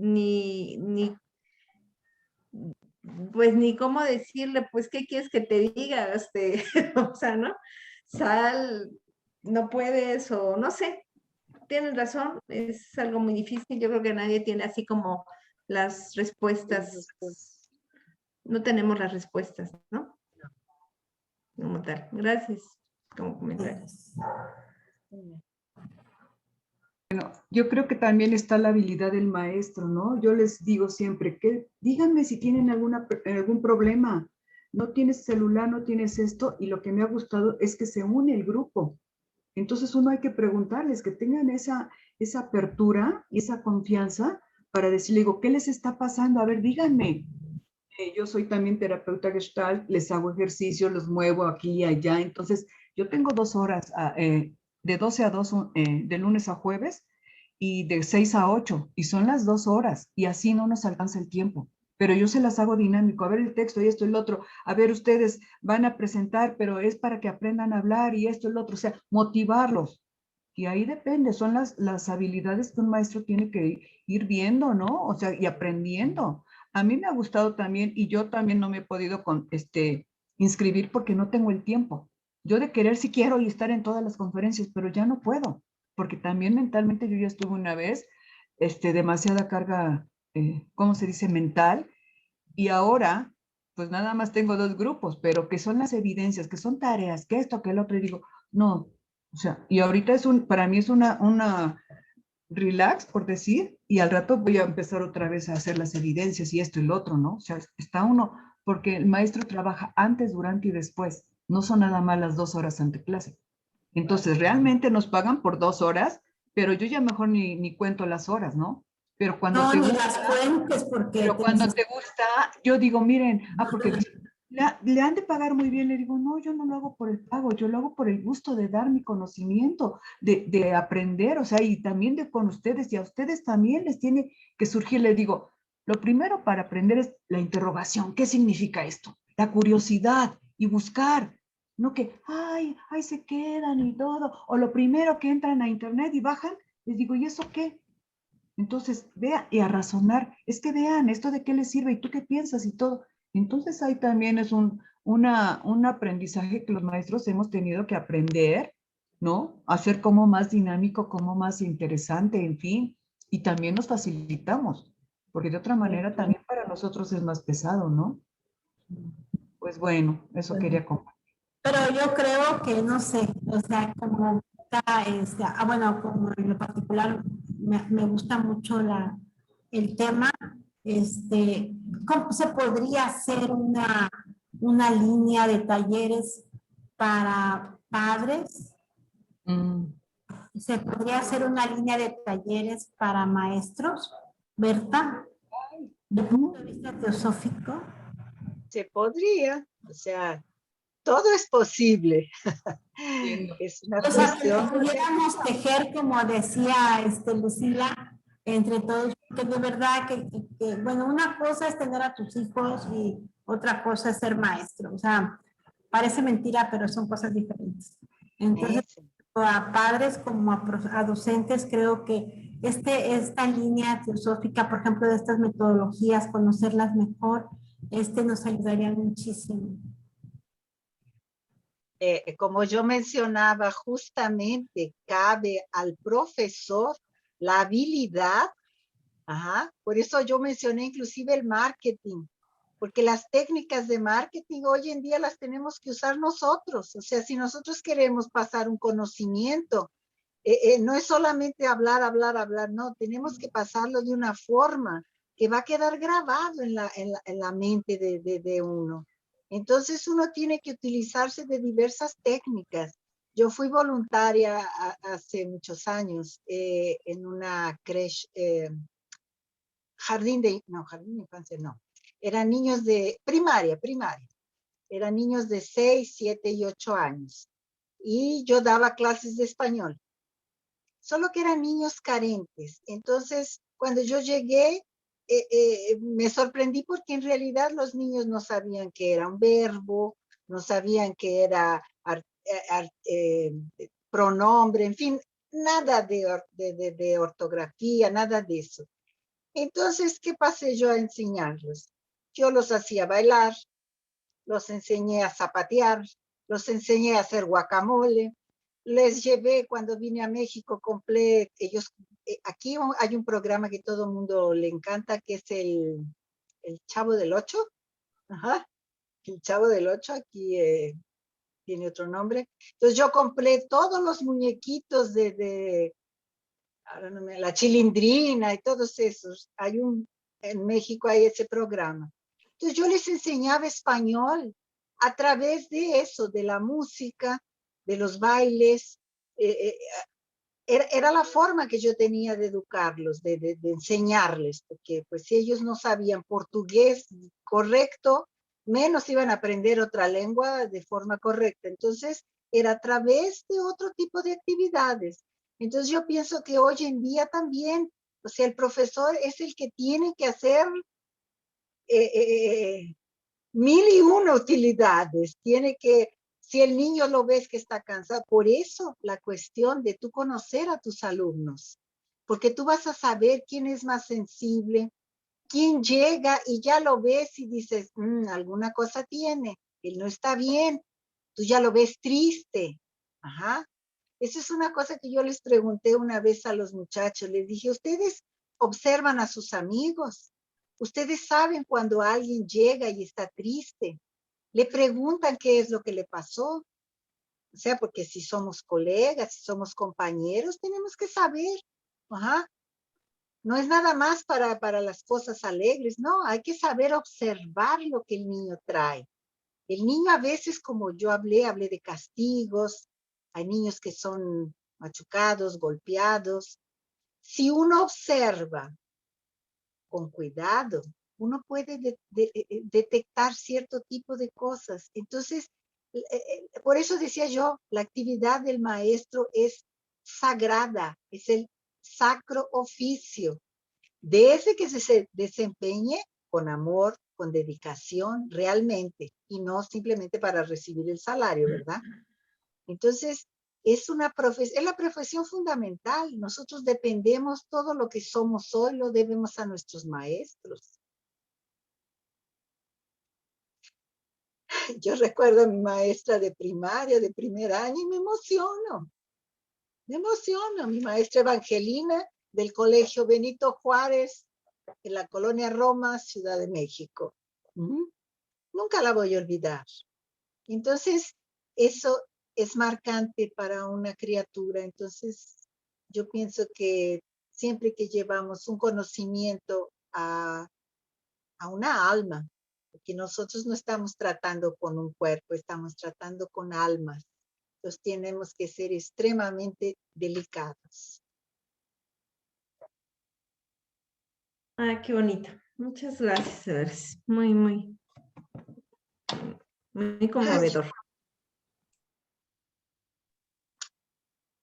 pues ni cómo decirle, pues, ¿qué quieres que te diga? O sea, ¿no? Sal, no puedes, o no sé, tienes razón, es algo muy difícil, yo creo que nadie tiene así como las respuestas, no tenemos las respuestas, ¿no? Como tal. Gracias, como comentario. Bueno, yo creo que también está la habilidad del maestro, ¿no? Yo les digo siempre que díganme si tienen algún problema. No tienes celular, no tienes esto, y lo que me ha gustado es que se une el grupo. Entonces uno hay que preguntarles, que tengan esa apertura y esa confianza para decirle, digo, ¿qué les está pasando? A ver, díganme. Yo soy también terapeuta Gestalt, les hago ejercicio, los muevo aquí y allá. Entonces, yo tengo 2 horas de 12 a 2 de lunes a jueves y de 6 a 8, y son las 2 horas, y así no nos alcanza el tiempo. Pero yo se las hago dinámico, a ver el texto y esto y el otro, a ver ustedes van a presentar, pero es para que aprendan a hablar y esto y el otro, o sea, motivarlos. Y ahí depende, son las habilidades que un maestro tiene que ir viendo, ¿no? O sea, y aprendiendo. A mí me ha gustado también, y yo también no me he podido inscribir porque no tengo el tiempo. Yo de querer sí quiero y estar en todas las conferencias, pero ya no puedo, porque también mentalmente yo ya estuve una vez, demasiada carga, ¿cómo se dice? Mental, y ahora, pues nada más tengo 2 grupos, pero que son las evidencias, que son tareas, que esto, que el otro, y digo, no, o sea, y ahorita para mí es una relax, por decir, y al rato voy a empezar otra vez a hacer las evidencias y esto y lo otro, ¿no? O sea, está uno, porque el maestro trabaja antes, durante y después, no son nada más las 2 horas ante clase. Entonces, realmente nos pagan por 2 horas, pero yo ya mejor ni cuento las horas, ¿no? Pero cuando no, te ni gusta, las cuentes porque... pero cuando te gusta, yo digo, miren, porque le han de pagar muy bien, le digo, no, yo no lo hago por el pago, yo lo hago por el gusto de dar mi conocimiento, de aprender, o sea, y también con ustedes, y a ustedes también les tiene que surgir, le digo, lo primero para aprender es la interrogación, ¿qué significa esto? La curiosidad y buscar, no que, ay, se quedan y todo, o lo primero que entran a internet y bajan, les digo, ¿y eso qué? Entonces, vea y a razonar, es que vean esto de qué les sirve y tú qué piensas y todo. Entonces ahí también es un aprendizaje que los maestros hemos tenido que aprender, ¿no? Hacer como más dinámico, como más interesante, en fin, y también nos facilitamos, porque de otra manera también para nosotros es más pesado, ¿no? Pues bueno, eso quería compartir. Pero yo creo que, no sé, o sea, como bueno, como en lo particular me gusta mucho el tema, ¿cómo se podría hacer una línea de talleres para padres? ¿Se podría hacer una línea de talleres para maestros, Berta? ¿Desde el punto de vista teosófico? Se podría, o sea, todo es posible. Es una cuestión. Pudiéramos tejer, como decía Lucila, entre todos, porque de verdad que, bueno, una cosa es tener a tus hijos y otra cosa es ser maestro. O sea, parece mentira, pero son cosas diferentes. Entonces, a padres como a docentes, creo que esta línea teosófica, por ejemplo, de estas metodologías, conocerlas mejor, nos ayudaría muchísimo. como yo mencionaba, justamente cabe al profesor la habilidad. Por eso yo mencioné inclusive el marketing, porque las técnicas de marketing hoy en día las tenemos que usar nosotros. O sea, si nosotros queremos pasar un conocimiento, no es solamente hablar, no, tenemos que pasarlo de una forma que va a quedar grabado en la mente de uno. Entonces uno tiene que utilizarse de diversas técnicas. Yo fui voluntaria hace muchos años en una creche, jardín de infancia, no. Eran niños de primaria. Eran niños de 6, 7 y 8 años. Y yo daba clases de español. Solo que eran niños carentes. Entonces, cuando yo llegué, me sorprendí porque en realidad los niños no sabían qué era un verbo, no sabían qué era pronombre, en fin, nada de ortografía, nada de eso. Entonces, ¿qué pasé yo a enseñarlos? Yo los hacía bailar, los enseñé a zapatear, los enseñé a hacer guacamole, les llevé cuando vine a México, compré, aquí hay un programa que todo el mundo le encanta, que es el Chavo del Ocho. El Chavo del Ocho, aquí tiene otro nombre. Entonces yo compré todos los muñequitos ahora no la Chilindrina y todos esos. En México hay ese programa. Entonces yo les enseñaba español a través de eso, de la música, de los bailes. Era la forma que yo tenía de educarlos, de enseñarles, porque pues si ellos no sabían portugués correcto, menos iban a aprender otra lengua de forma correcta. Entonces era a través de otro tipo de actividades. Entonces yo pienso que hoy en día también, o sea, el profesor es el que tiene que hacer 1001 utilidades. Tiene que, si el niño lo ves que está cansado, por eso la cuestión de tú conocer a tus alumnos, porque tú vas a saber quién es más sensible, quién llega y ya lo ves y dices, alguna cosa tiene, él no está bien, tú ya lo ves triste. Esa es una cosa que yo les pregunté una vez a los muchachos. Les dije, ¿ustedes observan a sus amigos? ¿Ustedes saben cuando alguien llega y está triste? Le preguntan qué es lo que le pasó. O sea, porque si somos colegas, si somos compañeros, tenemos que saber. No es nada más para las cosas alegres, no, hay que saber observar lo que el niño trae. El niño a veces, como yo hablé de castigos, hay niños que son machucados, golpeados. Si uno observa con cuidado, uno puede detectar cierto tipo de cosas. Entonces, por eso decía yo, la actividad del maestro es sagrada, es el sacro oficio. Desde que se desempeñe con amor, con dedicación, realmente, y no simplemente para recibir el salario, ¿verdad? Entonces, es la profesión fundamental. Nosotros dependemos, todo lo que somos hoy lo debemos a nuestros maestros. Yo recuerdo a mi maestra de primaria, de primer año, y me emociono. Mi maestra Evangelina del Colegio Benito Juárez, en la colonia Roma, Ciudad de México. Nunca la voy a olvidar. Entonces, eso es marcante para una criatura. Entonces, yo pienso que siempre que llevamos un conocimiento a una alma, porque nosotros no estamos tratando con un cuerpo, estamos tratando con almas. Entonces, tenemos que ser extremadamente delicados. Qué bonito. Muchas gracias, Everest. Muy conmovedor.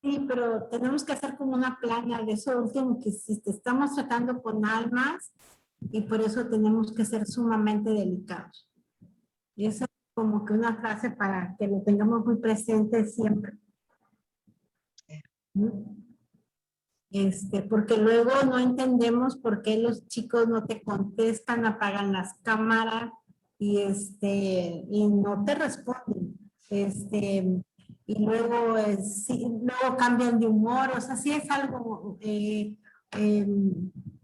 Sí, pero tenemos que hacer como una plana de eso último, que si te estamos tratando con almas, y por eso tenemos que ser sumamente delicados. Y esa es como que una frase para que lo tengamos muy presente siempre. Porque luego no entendemos por qué los chicos no te contestan, apagan las cámaras y no te responden. y luego, sí, luego cambian de humor, o sea, sí es algo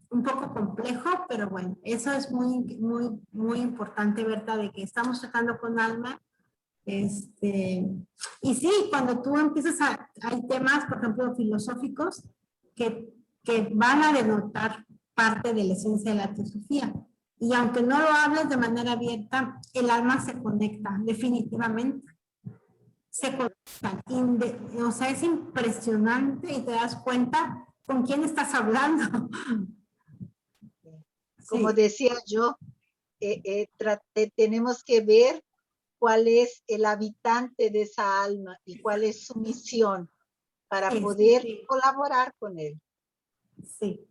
un poco complejo, pero bueno, eso es muy importante, ¿verdad? De que estamos tratando con alma. Y sí, cuando tú empiezas hay temas, por ejemplo, filosóficos, que van a denotar parte de la esencia de la teosofía. Y aunque no lo hables de manera abierta, el alma se conecta, definitivamente. Se conectan. O sea, es impresionante y te das cuenta con quién estás hablando. Como Sí. decía yo, tenemos que ver cuál es el habitante de esa alma y cuál es su misión para Sí, poder sí. colaborar con él. Sí.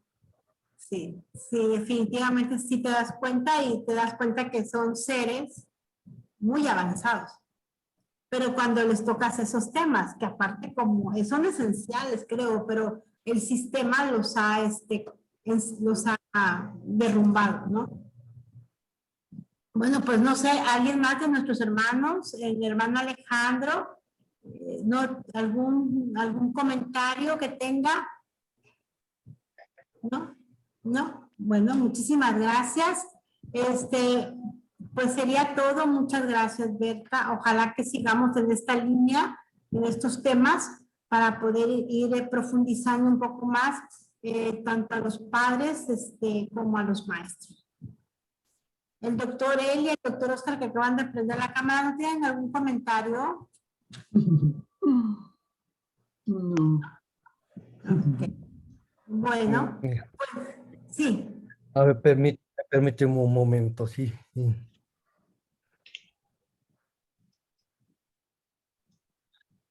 Sí, sí, definitivamente sí te das cuenta y te das cuenta que son seres muy avanzados. Pero cuando les tocas esos temas, que aparte como son esenciales, creo, pero el sistema los ha derrumbado, ¿no? Bueno, pues no sé, ¿alguien más de nuestros hermanos? El hermano Alejandro, ¿no? ¿Algún comentario que tenga? ¿No? ¿No? Bueno, muchísimas gracias. Pues sería todo. Muchas gracias, Berta. Ojalá que sigamos en esta línea, en estos temas, para poder ir profundizando un poco más, tanto a los padres como a los maestros. El doctor Eli y el doctor Oscar, que acaban de prender la cámara, ¿no tienen algún comentario? No. Okay. Bueno, pues, sí. A ver, permíteme un momento, sí.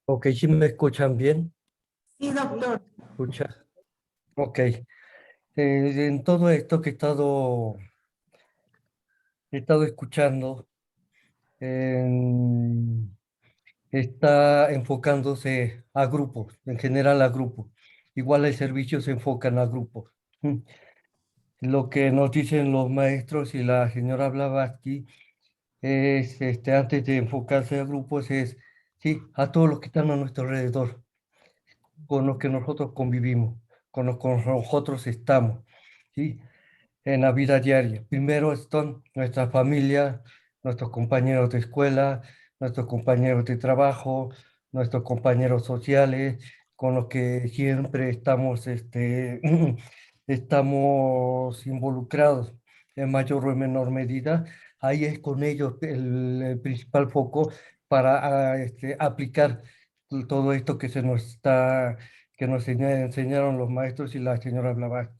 Ok, ¿sí me escuchan bien? Sí, doctor. ¿Escucha? Ok. En todo esto que he estado escuchando, está enfocándose a grupos, en general a grupos. Igual el servicio se enfocan a grupos. Lo que nos dicen los maestros y la señora Blavatsky es, antes de enfocarse a grupos, es, sí, a todos los que están a nuestro alrededor, con los que nosotros convivimos, con los que nosotros estamos, ¿sí? En la vida diaria. Primero están nuestra familia, nuestros compañeros de escuela, nuestros compañeros de trabajo, nuestros compañeros sociales, con los que siempre estamos, estamos involucrados en mayor o en menor medida. Ahí es con ellos el principal foco para aplicar todo esto que que nos enseñaron los maestros y la señora Blavatsky.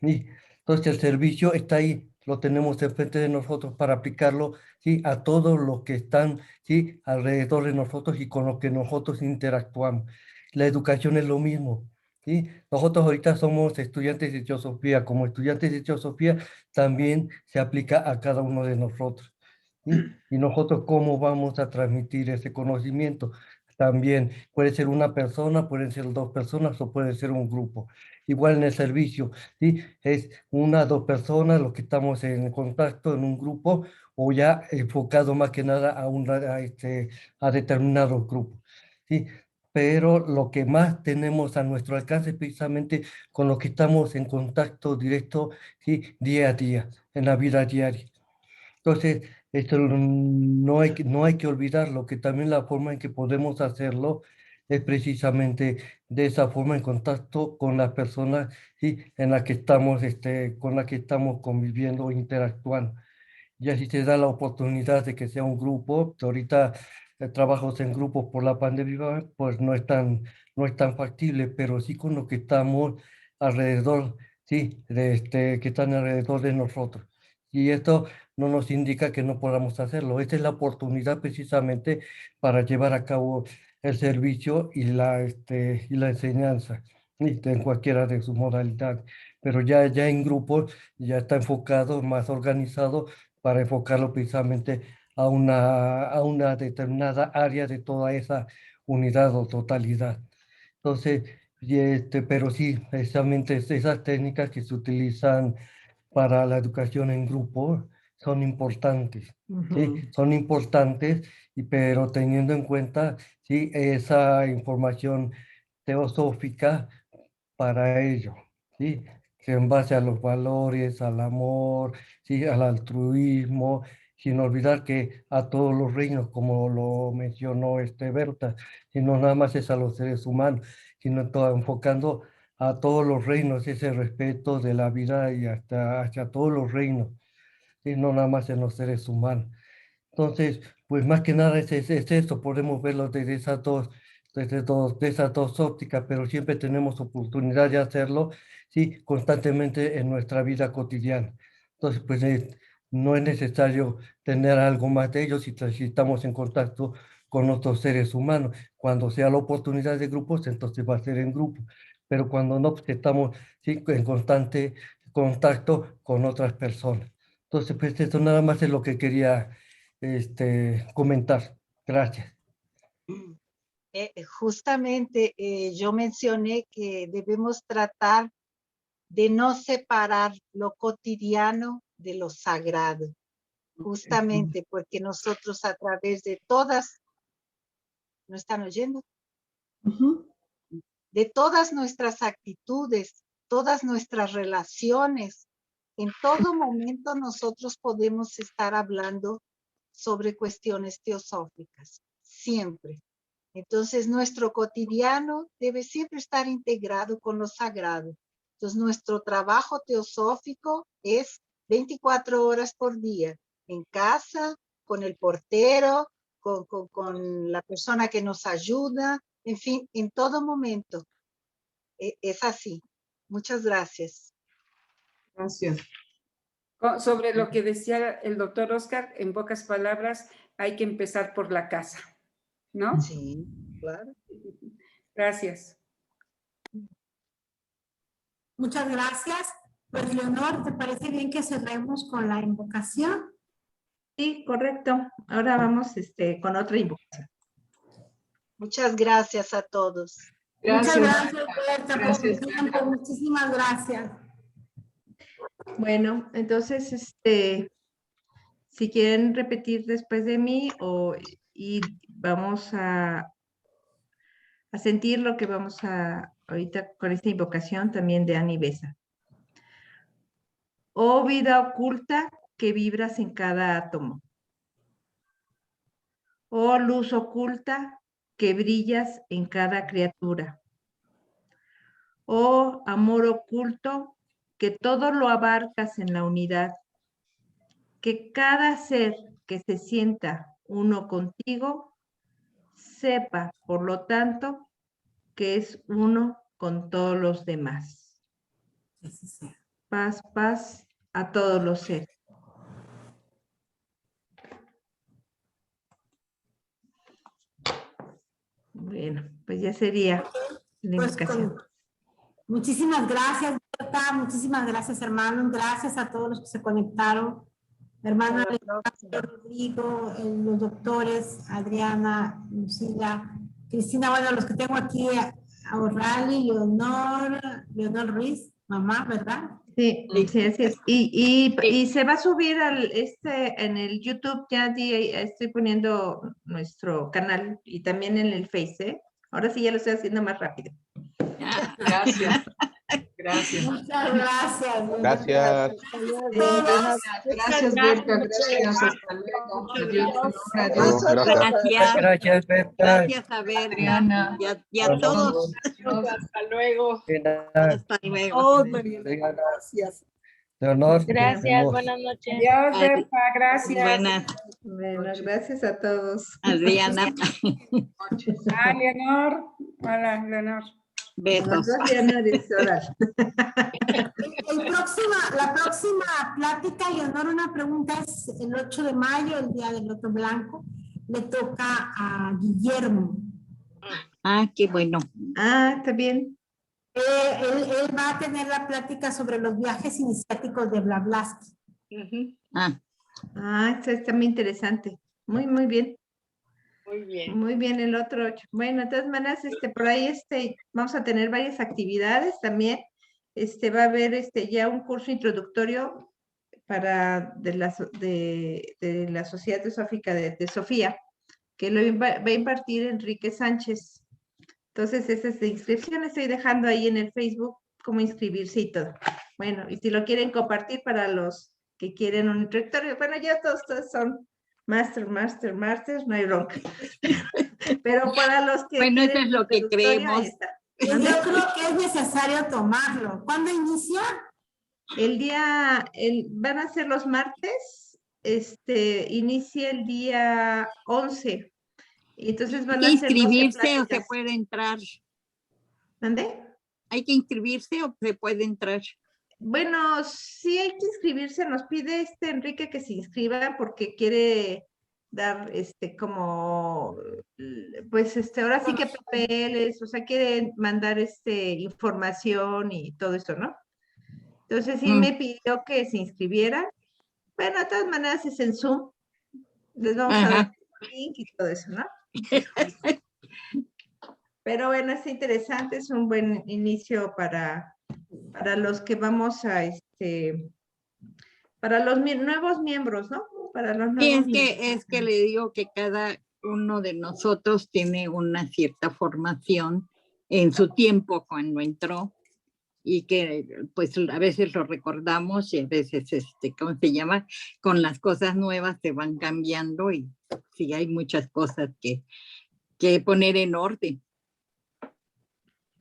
Y entonces el servicio está ahí, lo tenemos enfrente de nosotros para aplicarlo, ¿sí? A todos los que están, ¿sí? Alrededor de nosotros y con los que nosotros interactuamos. La educación es lo mismo, ¿sí? Nosotros ahorita somos estudiantes de teosofía, como estudiantes de teosofía también se aplica a cada uno de nosotros, ¿sí? Y nosotros cómo vamos a transmitir ese conocimiento. También puede ser una persona, pueden ser dos personas o puede ser un grupo. Igual en el servicio, ¿sí? Es una o dos personas los que estamos en contacto en un grupo o ya enfocado más que nada a determinados grupos, ¿sí? Pero lo que más tenemos a nuestro alcance es precisamente con lo que estamos en contacto directo, ¿sí? Día a día, en la vida diaria. Entonces, esto no hay que olvidarlo, que también la forma en que podemos hacerlo es precisamente de esa forma en contacto con las personas, ¿sí? En la que estamos, con la que estamos conviviendo o interactuando. Y así se da la oportunidad de que sea un grupo, que ahorita trabajos en grupos por la pandemia, pues no es tan factible, pero sí con lo que estamos alrededor, sí, que están alrededor de nosotros. Y esto no nos indica que no podamos hacerlo. Esta es la oportunidad precisamente para llevar a cabo el servicio y la enseñanza, ¿sí? En cualquiera de sus modalidades. Pero ya en grupos ya está enfocado, más organizado para enfocarlo precisamente a una determinada área de toda esa unidad o totalidad. Entonces, pero sí, precisamente esas técnicas que se utilizan para la educación en grupo son importantes, ¿sí? Ujú. Son importantes, pero teniendo en cuenta, ¿sí? Esa información teosófica para ello, ¿sí? Que en base a los valores, al amor, ¿sí? Al altruismo, sin olvidar que a todos los reinos, como lo mencionó Berta, y no nada más es a los seres humanos, sino todo, enfocando a todos los reinos, ese respeto de la vida y hasta hacia todos los reinos, y no nada más en los seres humanos. Entonces, pues más que nada es eso, podemos verlo de esas dos ópticas, pero siempre tenemos oportunidad de hacerlo, sí, constantemente en nuestra vida cotidiana. Entonces, pues no es necesario tener algo más de ellos si estamos en contacto con otros seres humanos. Cuando sea la oportunidad de grupos, entonces va a ser en grupo, pero cuando no, pues estamos, sí, en constante contacto con otras personas. Entonces, pues eso nada más es lo que quería comentar. Gracias. Justamente yo mencioné que debemos tratar de no separar lo cotidiano de lo sagrado, justamente porque nosotros a través de todas, ¿no están oyendo? Ujú. De todas nuestras actitudes, todas nuestras relaciones, en todo momento nosotros podemos estar hablando sobre cuestiones teosóficas, siempre. Entonces, nuestro cotidiano debe siempre estar integrado con lo sagrado. Entonces, nuestro trabajo teosófico es 24 horas por día, en casa, con el portero, con la persona que nos ayuda, en fin, en todo momento. Es así. Muchas gracias. Gracias. Sobre lo que decía el doctor Oscar, en pocas palabras, hay que empezar por la casa, ¿no? Sí, claro. Gracias. Muchas gracias. Pues, Leonor, ¿te parece bien que cerremos con la invocación? Sí, correcto. Ahora vamos con otra invocación. Muchas gracias a todos. Muchas Gracias. gracias, Berta, por Gracias, tu tiempo. Muchísimas gracias. Bueno, entonces, si quieren repetir después de mí y vamos a sentir lo que vamos a ahorita con esta invocación también de Ani Besa. Oh vida oculta que vibras en cada átomo. Oh luz oculta que brillas en cada criatura. Oh amor oculto que todo lo abarcas en la unidad. Que cada ser que se sienta uno contigo sepa, por lo tanto, que es uno con todos los demás. Paz, paz a todos los seres. Bueno, pues ya sería la Pues invocación. muchísimas gracias, Berta. Muchísimas gracias, hermanos. Gracias a todos los que se conectaron. Hermana Rodrigo, los doctores, Adriana, Lucila, Cristina, bueno, los que tengo aquí, a Orrali, Leonor Ruiz, mamá, ¿verdad? Sí, sí, así es. Y se va a subir en el YouTube, ya estoy poniendo nuestro canal y también en el Face, ¿eh? Ahora sí ya lo estoy haciendo más rápido. Gracias. Gracias. Muchas gracias. Gracias. Gracias, Berta. Gracias. Hasta luego. Adiós. Adiós. Gracias, Berta. Gracias a ver, Adriana. y a todos. Hasta luego. Hasta luego. Gracias. Leonor. Gracias, buenas noches. Adiós, Berta, gracias. Buenas. Bueno, gracias a todos. Adriana. Ah, Leonor. Hola, Leonor. Besos. La próxima plática, Leonor, una pregunta es el 8 de mayo, el Día del Loto Blanco. Le toca a Guillermo. Ah, qué bueno. Ah, está bien. Él va a tener la plática sobre los viajes iniciáticos de Blavatsky. Está muy interesante. Muy, muy bien. Muy bien. Muy bien, el otro 8. Bueno, de todas maneras, por ahí vamos a tener varias actividades también. Va a haber ya un curso introductorio de la Sociedad Teosófica de Sofía, que lo va a impartir Enrique Sánchez. Entonces, esa es de inscripción, estoy dejando ahí en el Facebook cómo inscribirse y todo. Bueno, y si lo quieren compartir para los que quieren un introductorio, bueno, ya todos son masters, no hay bronca. Pero para los que Bueno, eso quieren es lo que introductorio, ahí creemos. está. Yo creo que es necesario tomarlo. ¿Cuándo inicia? Van a ser los martes, inicia el día 11. Y entonces ¿Hay van que a ser 12 inscribirse o se pláticas. puede entrar? ¿Mande? ¿Hay que inscribirse o se puede entrar? Bueno, sí hay que inscribirse, nos pide Enrique que se inscriba porque quiere dar como, pues ahora sí que papeles, o sea, quiere mandar información y todo eso, ¿no? Entonces sí me pidió que se inscribiera. Bueno, de todas maneras es en Zoom. Les vamos a dar el link y todo eso, ¿no? Pero bueno, es interesante, es un buen inicio para los que vamos a, para los nuevos miembros, ¿no? Para los nuevos miembros. Es que le digo que cada uno de nosotros tiene una cierta formación en su tiempo cuando entró y que pues a veces lo recordamos y a veces, ¿cómo se llama? Con las cosas nuevas se van cambiando y sí hay muchas cosas que poner en orden.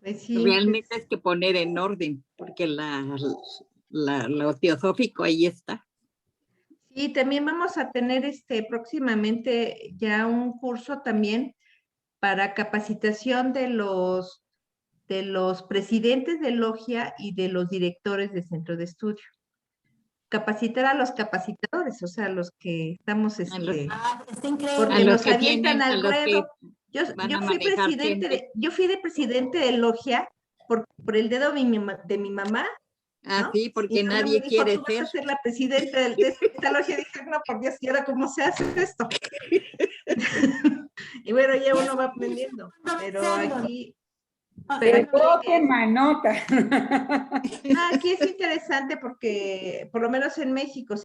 Pues sí, realmente es que poner en orden, porque lo teosófico ahí está. Sí, también vamos a tener próximamente ya un curso también para capacitación de los presidentes de logia y de los directores de centro de estudio. Capacitar a los capacitadores, o sea, los que estamos, porque nos avientan al ruedo. Yo fui de presidente de logia por el dedo de mi mamá. Ah, ¿no? sí, porque nadie dijo, quiere tú vas ser. a ser la presidenta de esta logia. Dije, no, por Dios, ¿y ahora cómo se hace esto? Y bueno, ya uno va aprendiendo, pero aquí... Pero qué manota. Aquí es interesante porque, por lo menos en México,